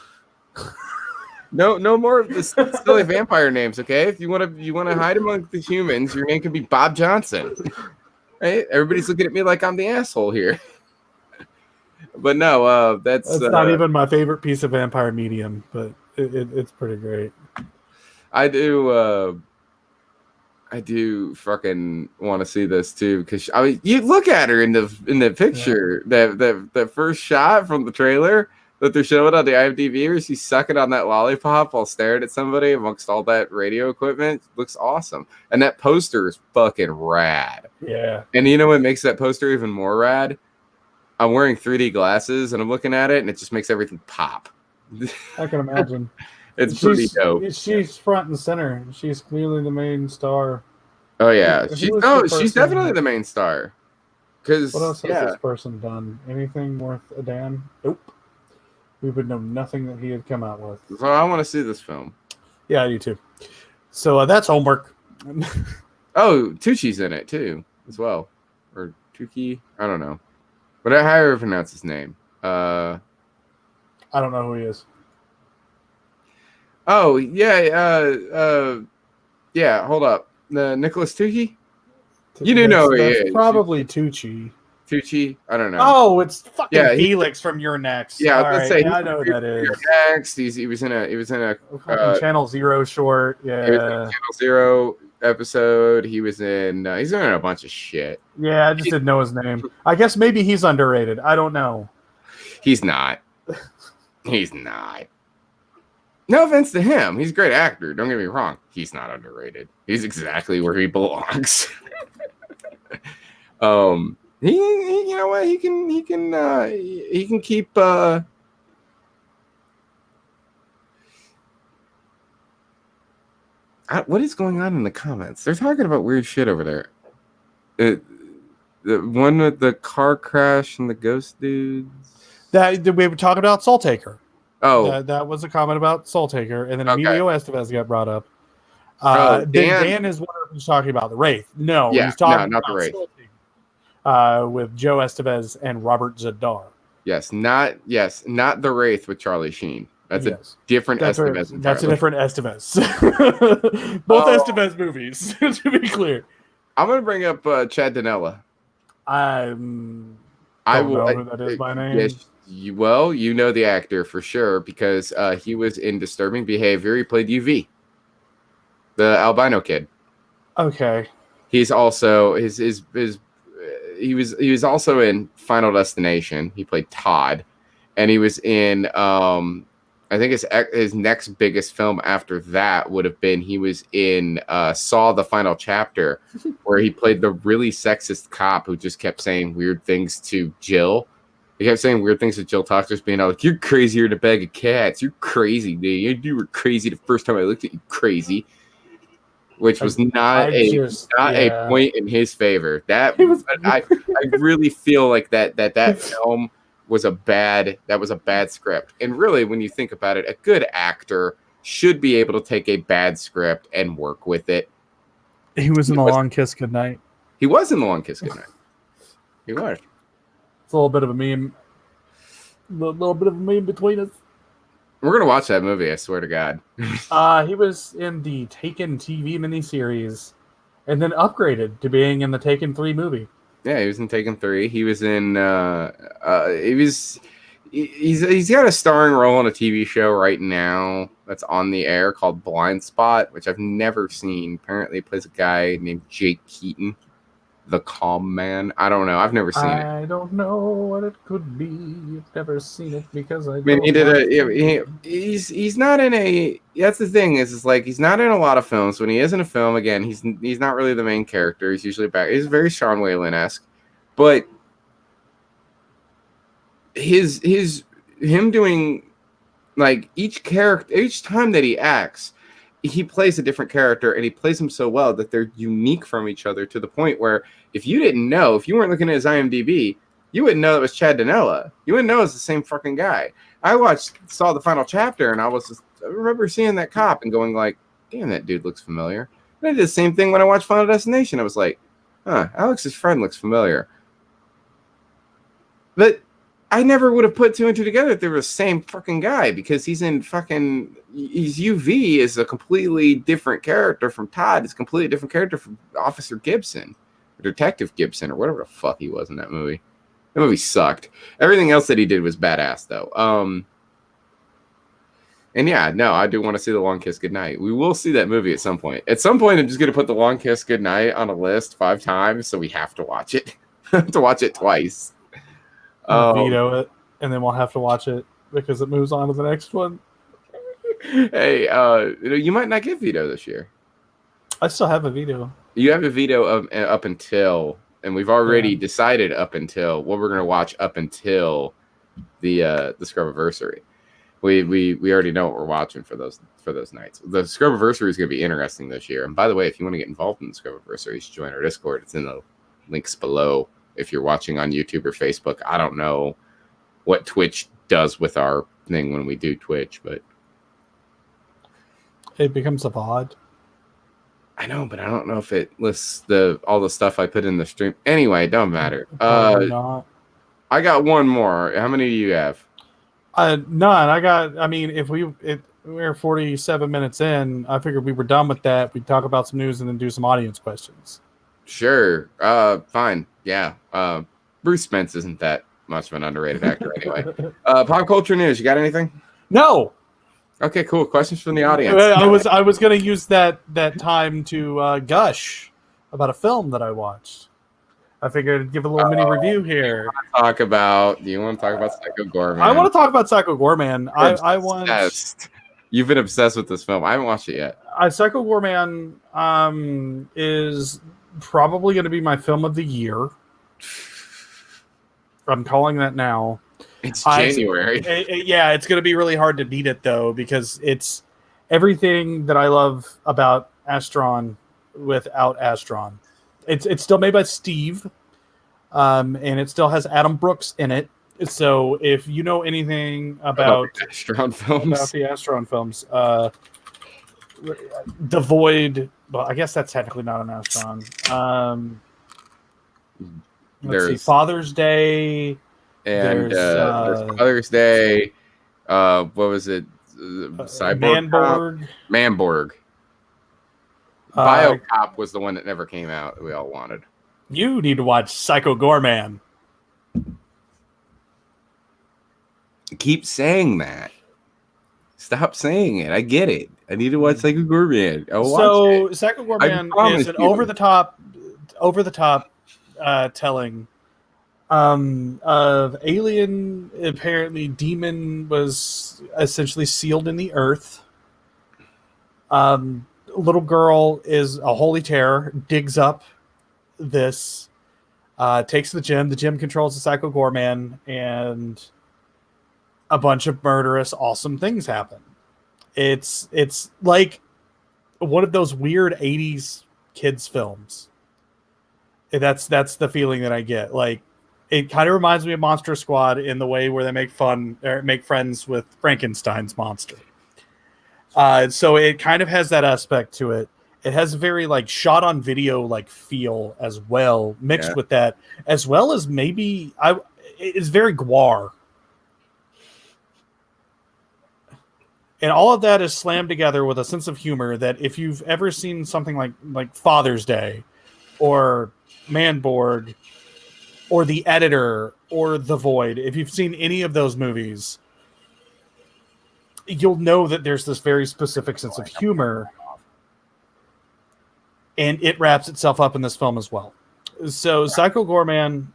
No more of the silly vampire names, okay? If you want to hide among the humans, your name could be Bob Johnson. Right? Everybody's looking at me like I'm the asshole here. But no, that's not even my favorite piece of vampire medium, but it's pretty great. I do fucking want to see this too, because I mean, you look at her in the picture, that first shot from the trailer that they're showing on the IMDb, where she's sucking on that lollipop while staring at somebody amongst all that radio equipment. Looks awesome, and that poster is fucking rad. Yeah, and you know what makes that poster even more rad? I'm wearing 3D glasses, and I'm looking at it, and it just makes everything pop. I can imagine. It's pretty dope. She's front and center. She's clearly the main star. Oh yeah, she's definitely the main star. Because what else has this person done? Anything worth a damn? Nope. We would know nothing that he had come out with. So I want to see this film. Yeah, you too. So that's homework. Oh, Tucci's in it too, as well, or Tucci. I don't know, but how do you pronounce his name? I don't know who he is. Oh yeah, yeah. Hold up, Nicholas Tucci. You do know who he is. Probably Tucci. Tucci. I don't know. Oh, it's fucking Felix from Your Next. Yeah, let's say I know who that is. Your Next. He was in a Channel Zero short. Yeah, he was in a Channel Zero episode. He was in. He's in a bunch of shit. Yeah, I just didn't know his name. I guess maybe he's underrated. I don't know. He's not. He's not. No offense to him. He's a great actor. Don't get me wrong. He's not underrated. He's exactly where he belongs. He you know what? He can keep what is going on in the comments? They're talking about weird shit over there. The one with the car crash and the ghost dudes. That we were talking about Soul Taker. Oh, that was a comment about Soul Taker, and then Emilio Estevez got brought up. Dan is wondering if he's talking about the Wraith. No, he's talking about the Wraith. With Joe Estevez and Robert Zadar. Yes, not the Wraith with Charlie Sheen. That's a different Estevez. That's a different Estevez. Both Estevez movies, to be clear. I'm going to bring up Chad Danella. I will know who that is by name. Yes, you know the actor for sure, because he was in Disturbing Behavior. He played UV, the albino kid. Okay. He's also he was also in Final Destination. He played Todd, and he was in I think his next biggest film after that would have been he was in Saw the Final Chapter, where he played the really sexist cop who just kept saying weird things to Jill. He kept saying weird things to Jill Toxer's, being like, "You're crazier than a bag of cats. You're crazy, dude. You were crazy the first time I looked at you, crazy." Which was not a point in his favor. I really feel like that film was a bad script. And really, when you think about it, a good actor should be able to take a bad script and work with it. He was in The Long Kiss Goodnight. He was in The Long Kiss Goodnight. He was. It's a little bit of a meme. A little bit of a meme between us. We're going to watch that movie, I swear to God. He was in the Taken TV miniseries and then upgraded to being in the Taken 3 movie. Yeah, he was in Taken 3. He was in he's got a starring role in a TV show right now that's on the air called Blind Spot, which I've never seen. Apparently he plays a guy named Jake Keaton, the Calm Man. I don't know. I've never seen it. I don't know what it could be. I've never seen it because I mean, he's not in a. That's the thing is like he's not in a lot of films. When he is in a film, again, he's not really the main character. He's usually back. He's very Sean Whalen-esque, but him doing like each time that he acts, he plays a different character, and he plays them so well that they're unique from each other to the point where if you weren't looking at his IMDb, you wouldn't know it was Chad Danella. You wouldn't know it was the same fucking guy. Saw the final chapter, and I remember seeing that cop and going like, damn, that dude looks familiar. And I did the same thing when I watched Final Destination. I was like, huh, Alex's friend looks familiar. But I never would have put two and two together if they were the same fucking guy, because he's UV is a completely different character from Todd. It's a completely different character from Officer Gibson, or Detective Gibson, or whatever the fuck he was in that movie. That movie sucked. Everything else that he did was badass, though. And yeah, no, I do want to see The Long Kiss Goodnight. We will see that movie at some point. At some point, I'm just going to put The Long Kiss Goodnight on a list 5 times, so we have to watch it. To watch it twice. Veto it, and then we'll have to watch it because it moves on to the next one. Hey, you might not get veto this year. I still have a veto. You have a veto up until, and we've already decided up until what we're going to watch up until the Scrubhaversary. We already know what we're watching for those nights. The Scrubhaversary is going to be interesting this year. And by the way, if you want to get involved in the Scrubhaversary, you should join our Discord. It's in the links below. If you're watching on YouTube or Facebook, I don't know what Twitch does with our thing when we do Twitch, but it becomes a VOD. I know, but I don't know if it lists all the stuff I put in the stream. Anyway, it don't matter. Not. I got one more. How many do you have? None. If we're 47 minutes in, I figured we were done with that. We'd talk about some news and then do some audience questions. Sure. Fine. Yeah. Bruce Spence isn't that much of an underrated actor anyway. Pop culture news. You got anything? No. Okay, cool. Questions from the audience. I was going to use that time to gush about a film that I watched. I figured I'd give a little mini review here. Do you want to talk about Psycho Goreman? I want to talk about Psycho Goreman. You've been obsessed with this film. I haven't watched it yet. Psycho Goreman is probably going to be my film of the year. I'm calling that now. It's January. It's going to be really hard to beat it, though, because it's everything that I love about Astron without Astron. It's still made by Steve, and it still has Adam Brooks in it. So if you know anything about the Astron films, The Void. Well, I guess that's technically not an Astron. Let's see, Father's Day. And there's Father's Day. What was it? Cyborg? Manborg. BioCop was the one that never came out that we all wanted. You need to watch Psycho Goreman. Keep saying that. Stop saying it. I get it. I need to watch Psycho Goreman. Psycho Goreman is an over the top telling of alien. Apparently, demon was essentially sealed in the earth. Little girl is a holy terror. Digs up this. Takes the gym. The gym controls the Psycho Goreman, and a bunch of murderous, awesome things happen. It's like one of those weird 80s kids films. That's the feeling that I get. Like, it kind of reminds me of Monster Squad in the way where they make friends with Frankenstein's monster. So it kind of has that aspect to it. It has a very like shot on video like feel as well, mixed with that, as well as maybe it's very Gwar. And all of that is slammed together with a sense of humor that if you've ever seen something like Father's Day or Manborg or The Editor or The Void, if you've seen any of those movies, you'll know that there's this very specific sense of humor, and it wraps itself up in this film as well. So Psycho Goreman,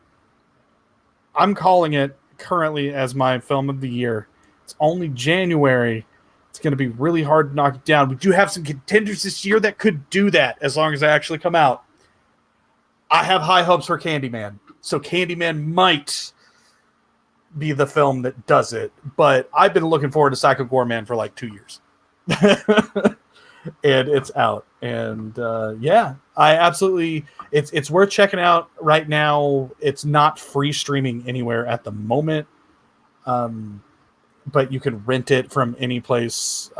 I'm calling it currently as my film of the year. It's only January. It's going to be really hard to knock it down. We do have some contenders this year that could do that as long as they actually come out. I have high hopes for Candyman. So Candyman might be the film that does it. But I've been looking forward to Psycho Goreman for like 2 years. and it's out. And yeah, I absolutely, it's worth checking out right now. It's not free streaming anywhere at the moment, but you can rent it from any place.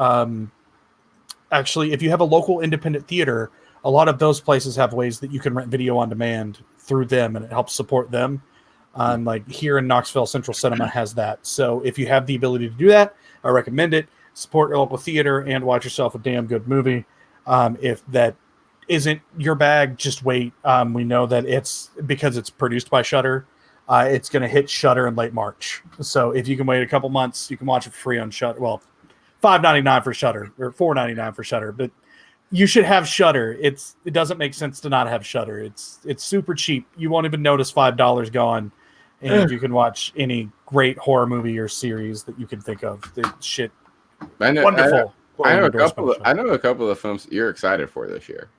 Actually, if you have a local independent theater, a lot of those places have ways that you can rent video on demand through them, and it helps support them. Like here in Knoxville, Central Cinema has that. So if you have the ability to do that, I recommend it. Support your local theater and watch yourself a damn good movie. If that isn't your bag, just wait. We know that it's because it's produced by Shudder. It's going to hit Shudder in late March. So if you can wait a couple months, you can watch it for free on Shudder. Well, $5.99 for Shudder or $4.99 for Shudder, but you should have Shudder. It doesn't make sense to not have Shudder. It's super cheap. You won't even notice $5 gone, and you can watch any great horror movie or series that you can think of. The shit, wonderful. I know a couple of films you're excited for this year.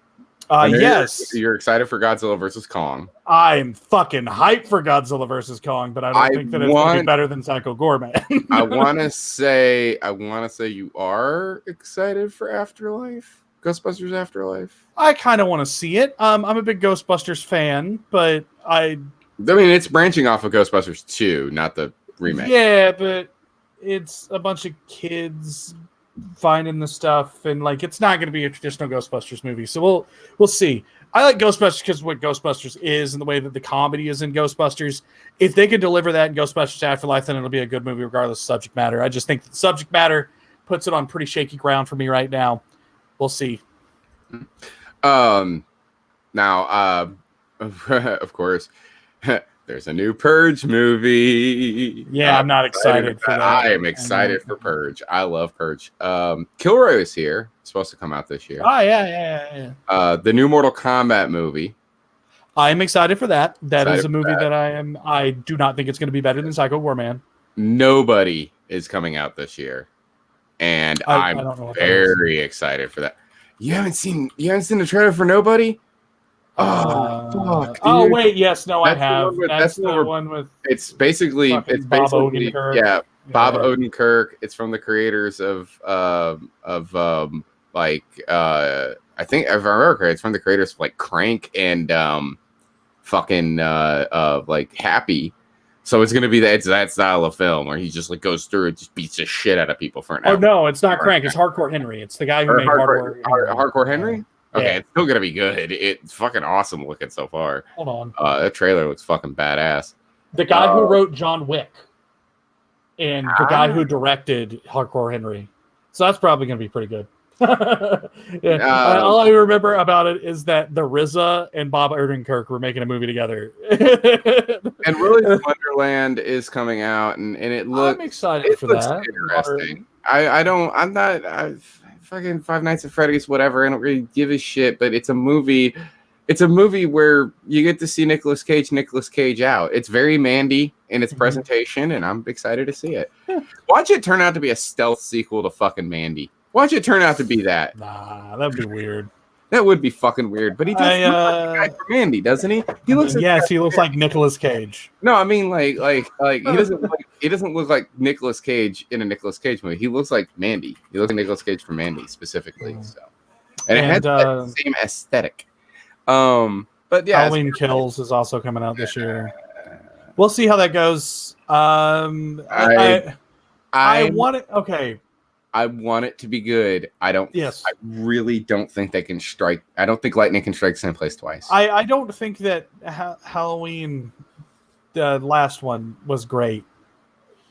Yes, you're excited for Godzilla versus Kong. I'm fucking hyped for Godzilla versus Kong, but I don't think that it's going to be better than Psycho Goreman. I want to say you are excited for Afterlife, Ghostbusters Afterlife. I kind of want to see it. I'm a big Ghostbusters fan, but I mean, it's branching off of Ghostbusters 2, not the remake. Yeah, but it's a bunch of kids finding the stuff, and like it's not going to be a traditional Ghostbusters movie. So we'll see. I like Ghostbusters because what Ghostbusters is and the way that the comedy is in Ghostbusters. If they can deliver that in Ghostbusters Afterlife, then it'll be a good movie regardless of subject matter. I just think the subject matter puts it on pretty shaky ground for me right now. We'll see. Now, of course, there's a new Purge movie. Yeah, I'm not excited for that. I am excited for Purge. I love Purge. Kilroy is here. It's supposed to come out this year. Oh, yeah. The new Mortal Kombat movie. I am excited for that. That is a movie that I do not think it's going to be better than Psycho Goreman. Nobody is coming out this year, and I'm very excited for that. You haven't seen the trailer for Nobody? Oh, fuck, dude. Oh, wait, yes, no, I have. That's the one with. It's basically Bob Odenkirk. Yeah, Bob Odenkirk. It's from the creators of I think if I remember correctly, it's from the creators of like Crank and like Happy. So it's gonna be that style of film where he just like goes through and just beats the shit out of people for an hour. Oh no, it's not Crank. It's Hardcore Henry. It's the guy who made Hardcore Henry. Okay, yeah. It's still gonna be good. It's fucking awesome looking so far. Hold on. That trailer looks fucking badass. The guy who wrote John Wick and the guy who directed Hardcore Henry. So that's probably gonna be pretty good. All I remember about it is that the RZA and Bob Odenkirk were making a movie together. And Willy's Wonderland is coming out, and it looks. I'm excited for that. Interesting. Fucking Five Nights at Freddy's, whatever. I don't really give a shit, but it's a movie. It's a movie where you get to see Nicolas Cage out. It's very Mandy in its presentation, and I'm excited to see it. Watch it turn out to be a stealth sequel to fucking Mandy. Watch it turn out to be that. Nah, that'd be weird. That would be fucking weird. But he does look like the guy from Mandy, doesn't he? He looks. He looks like Nicolas Cage. No, I mean like he doesn't look like Nicolas Cage in a Nicolas Cage movie. He looks like Mandy. He looks like Nicolas Cage from Mandy specifically. So, and it has the same aesthetic. But yeah, Halloween Kills is also coming out this year. We'll see how that goes. I want it. Okay. I want it to be good. I really don't think they can strike. I don't think lightning can strike the same place twice. I don't think that Halloween, the last one, was great.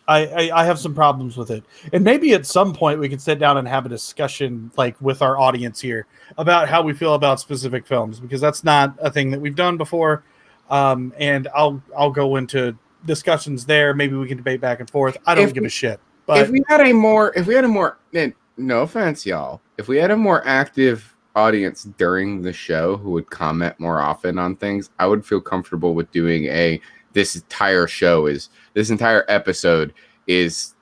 I have some problems with it. And maybe at some point we can sit down and have a discussion like with our audience here about how we feel about specific films, because that's not a thing that we've done before. And I'll go into discussions there. Maybe we can debate back and forth. I don't give a shit. But if we had a more, no offense, y'all, if we had a more active audience during the show who would comment more often on things, I would feel comfortable with doing this entire episode is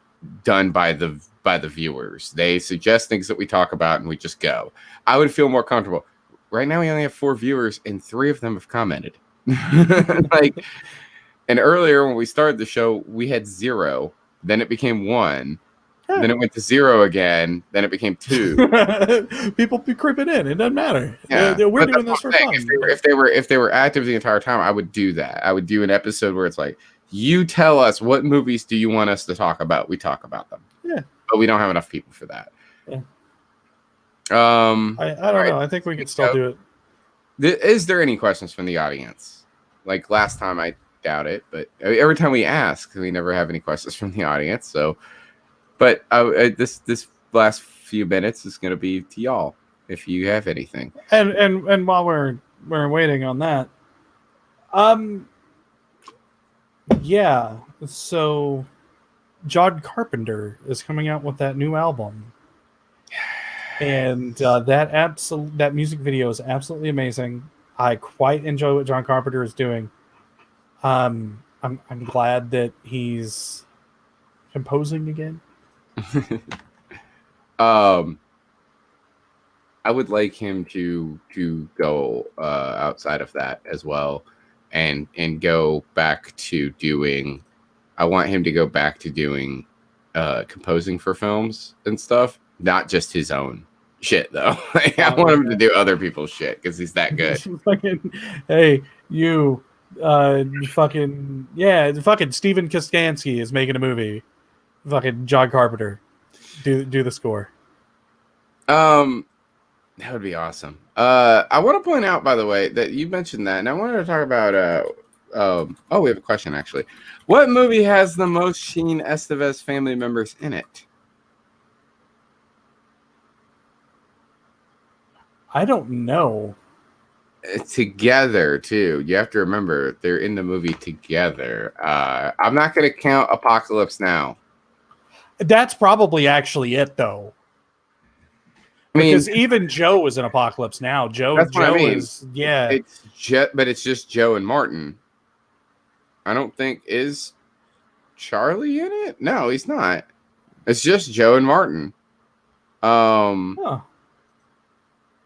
done by the viewers. They suggest things that we talk about and we just go. I would feel more comfortable. Right now we only have 4 viewers and 3 of them have commented. And earlier when we started the show, we had 0. Then it became 1. Then it went to 0 again. Then it became 2. People be creeping in. It doesn't matter. Yeah, We're doing this for fun. If they were active the entire time, I would do that. I would do an episode where it's like, you tell us what movies do you want us to talk about. We talk about them. Yeah, but we don't have enough people for that. Yeah. I don't know. I think we could still do it. Is there any questions from the audience? Like last time, I doubt it, but every time we ask, we never have any questions from the audience. So, but this last few minutes is going to be to y'all if you have anything. And while we're waiting on that, yeah. So, John Carpenter is coming out with that new album, and that music video is absolutely amazing. I quite enjoy what John Carpenter is doing. I'm glad that he's composing again. I would like him to go outside of that as well, and go back to doing. I want him to go back to doing composing for films and stuff, not just his own shit though. I want him to do other people's shit because he's that good. Hey, you. Fucking Steven Kostansky is making a movie. Fucking John Carpenter, do the score. That would be awesome. I want to point out, by the way, that you mentioned that, and I wanted to talk about. We have a question actually. What movie has the most Sheen Estevez family members in it? I don't know. Together too. You have to remember they're in the movie together. I'm not going to count Apocalypse Now. That's probably actually it though. Because even Joe is in Apocalypse Now. Joe is but it's just Joe and Martin. I don't think is Charlie in it. No, he's not. It's just Joe and Martin.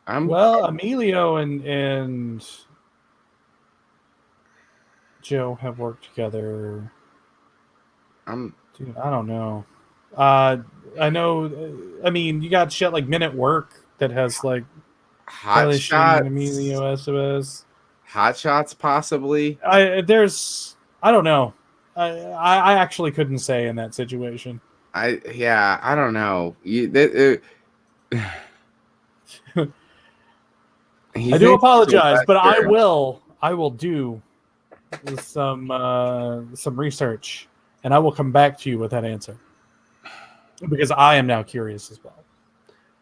Emilio and Joe have worked together. I don't know. I know. I mean, you got shit like Men at Work that has like Hot Shots, Emilio Estevez. Hot Shots, possibly. I don't know. I actually couldn't say in that situation. I don't know. I do apologize, but I will do some research, and I will come back to you with that answer because I am now curious as well.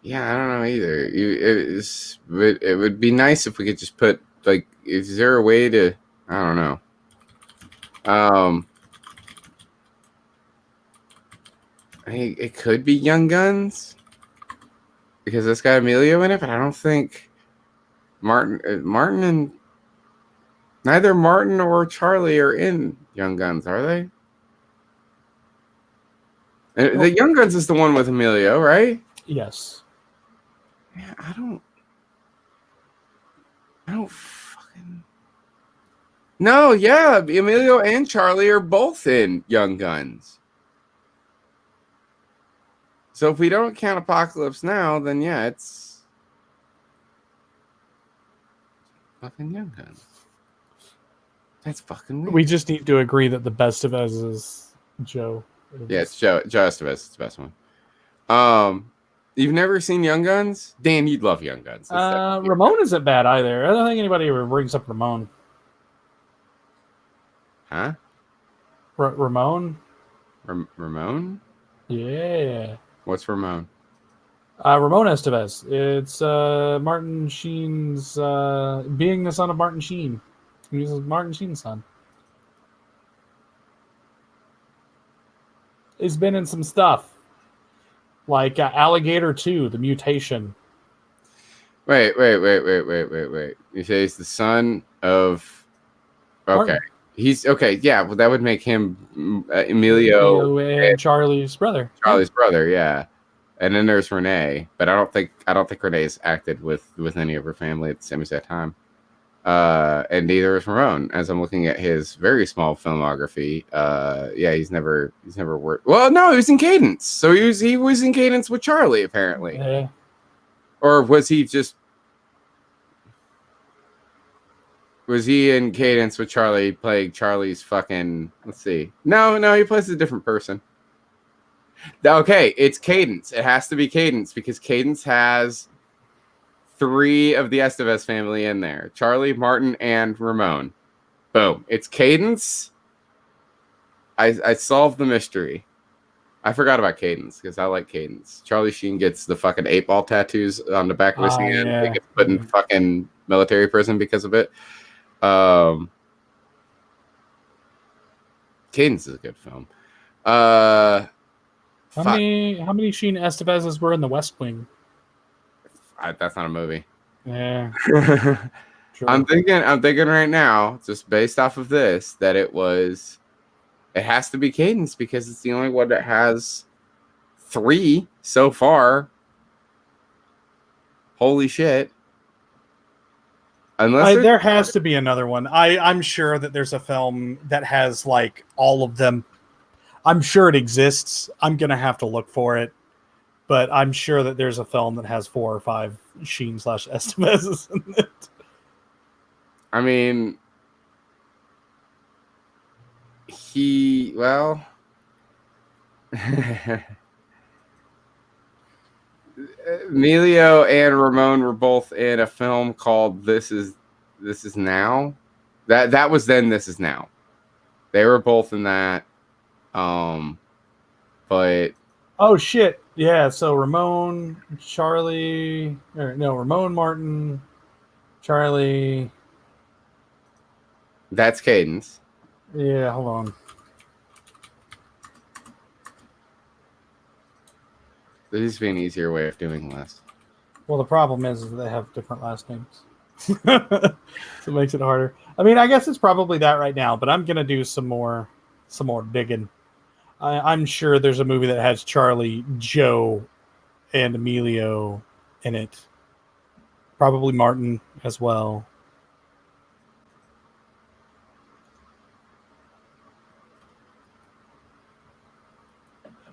Yeah, I don't know either. It would be nice if we could just put like, is there a way to? I don't know. It could be Young Guns because it's got Emilio in it, but I don't think Martin and neither Martin or Charlie are in Young Guns, are they? The Young Guns is the one with Emilio, right? Yes. Yeah, I don't fucking. No, yeah, Emilio and Charlie are both in Young Guns. So if we don't count Apocalypse Now, then yeah, it's fucking Young Guns. That's fucking weird. We just need to agree that the best of us is Joe. Yeah, it's Joe Estevez. It's the best one. You've never seen Young Guns? Dan, you'd love Young Guns. Ramon isn't bad either. I don't think anybody ever brings up Ramon. Huh? Ramon? Ramon? Yeah. What's Ramon? Ramon Estevez. It's Martin Sheen's being the son of Martin Sheen. He's Martin Sheen's son. He's been in some stuff like Alligator 2, The Mutation. Wait. You say he's the son of... Okay. Martin. He's... Okay, yeah, well, that would make him Emilio and Charlie's brother. Charlie's brother, yeah. And then there's Renee, but I don't think Renee's acted with any of her family at the same exact time. And neither is Ramon. As I'm looking at his very small filmography, he's never worked. Well, no, he was in Cadence. So he was in Cadence with Charlie, apparently. Yeah. Or was he in Cadence with Charlie, playing Charlie's fucking? Let's see. No, he plays a different person. Okay, it's Cadence. It has to be Cadence because Cadence has 3 of the Estevez family in there: Charlie, Martin, and Ramon. Boom. It's Cadence. I solved the mystery. I forgot about Cadence because I like Cadence. Charlie Sheen gets the fucking 8-ball tattoos on the back of his hand. Yeah. He gets put in fucking military prison because of it. Cadence is a good film. How many Sheen Estevezes were in The West Wing? That's not a movie. Yeah. Sure. I'm thinking right now, just based off of this, that it has to be Cadence because it's the only one that has 3 so far. Holy shit. Unless there has to be another one. I'm sure that there's a film that has like all of them. I'm sure it exists. I'm going to have to look for it. But I'm sure that there's a film that has 4 or 5 Sheen / Estevezes in it. I mean, Emilio and Ramon were both in a film called This Is Now. That was then This Is Now. They were both in that. But oh shit. Yeah, so Ramon, Martin, Charlie. That's Cadence. Yeah, hold on. There needs to be an easier way of doing this. Well, the problem is that they have different last names. So it makes it harder. I mean, I guess it's probably that right now, but I'm going to do some more digging. I'm sure there's a movie that has Charlie, Joe, and Emilio in it. Probably Martin as well.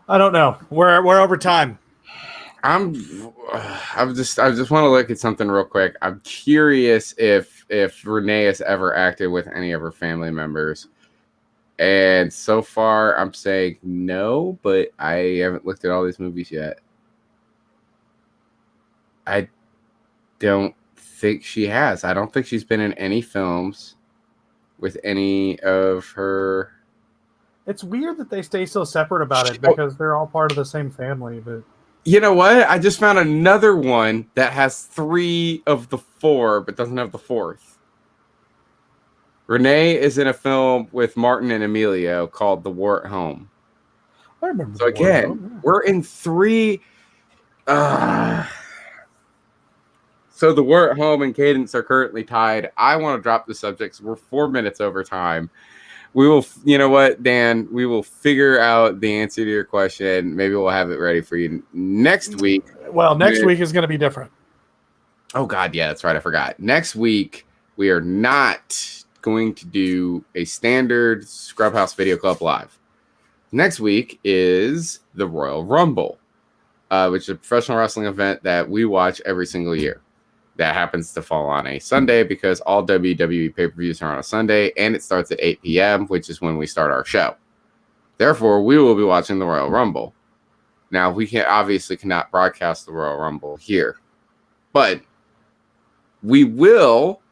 I don't know. We're over time. I just want to look at something real quick. I'm curious if Renee has ever acted with any of her family members. And so far, I'm saying no, but I haven't looked at all these movies yet. I don't think she has. I don't think she's been in any films with any of her. It's weird that they stay so separate about it because they're all part of the same family. But you know what? I just found another one that has 3 of the 4, but doesn't have the 4th. Renee is in a film with Martin and Emilio called The War at Home. I remember. So again, we're in 3. So The War at Home and Cadence are currently tied. I want to drop the subjects. We're 4 minutes over time. We will, you know what, Dan? We will figure out the answer to your question. Maybe we'll have it ready for you next week. Well, next week is going to be different. Oh, God, yeah, that's right. I forgot. Next week, we are not going to do a standard Scrubhaus Video Club Live. Next week is the Royal Rumble, which is a professional wrestling event that we watch every single year. That happens to fall on a Sunday because all WWE pay-per-views are on a Sunday, and it starts at 8 p.m., which is when we start our show. Therefore, we will be watching the Royal Rumble. Now, we cannot broadcast the Royal Rumble here, but we will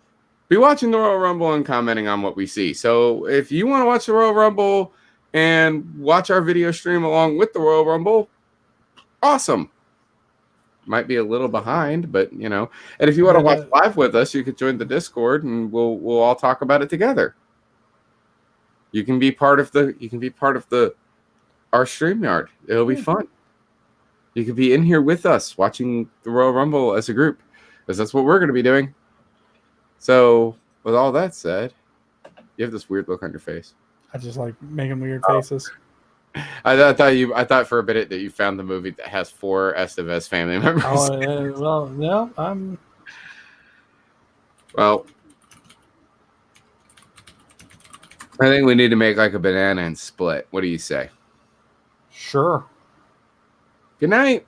be watching the Royal Rumble and commenting on what we see. So if you want to watch the Royal Rumble and watch our video stream along with the Royal Rumble, awesome. Might be a little behind, but you know. And if you want to watch live with us, you could join the Discord and we'll all talk about it together. You can be part of our StreamYard. It'll be fun. You could be in here with us watching the Royal Rumble as a group, because that's what we're going to be doing. So, with all that said, you have this weird look on your face. I just like making weird faces. I thought for a minute that you found the movie that has 4 Estevez family members. Well, yeah, I'm. Well, I think we need to make like a banana and split. What do you say? Sure. Good night.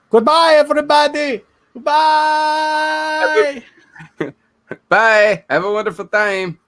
Goodbye, everybody. Goodbye. Bye. Have a wonderful time.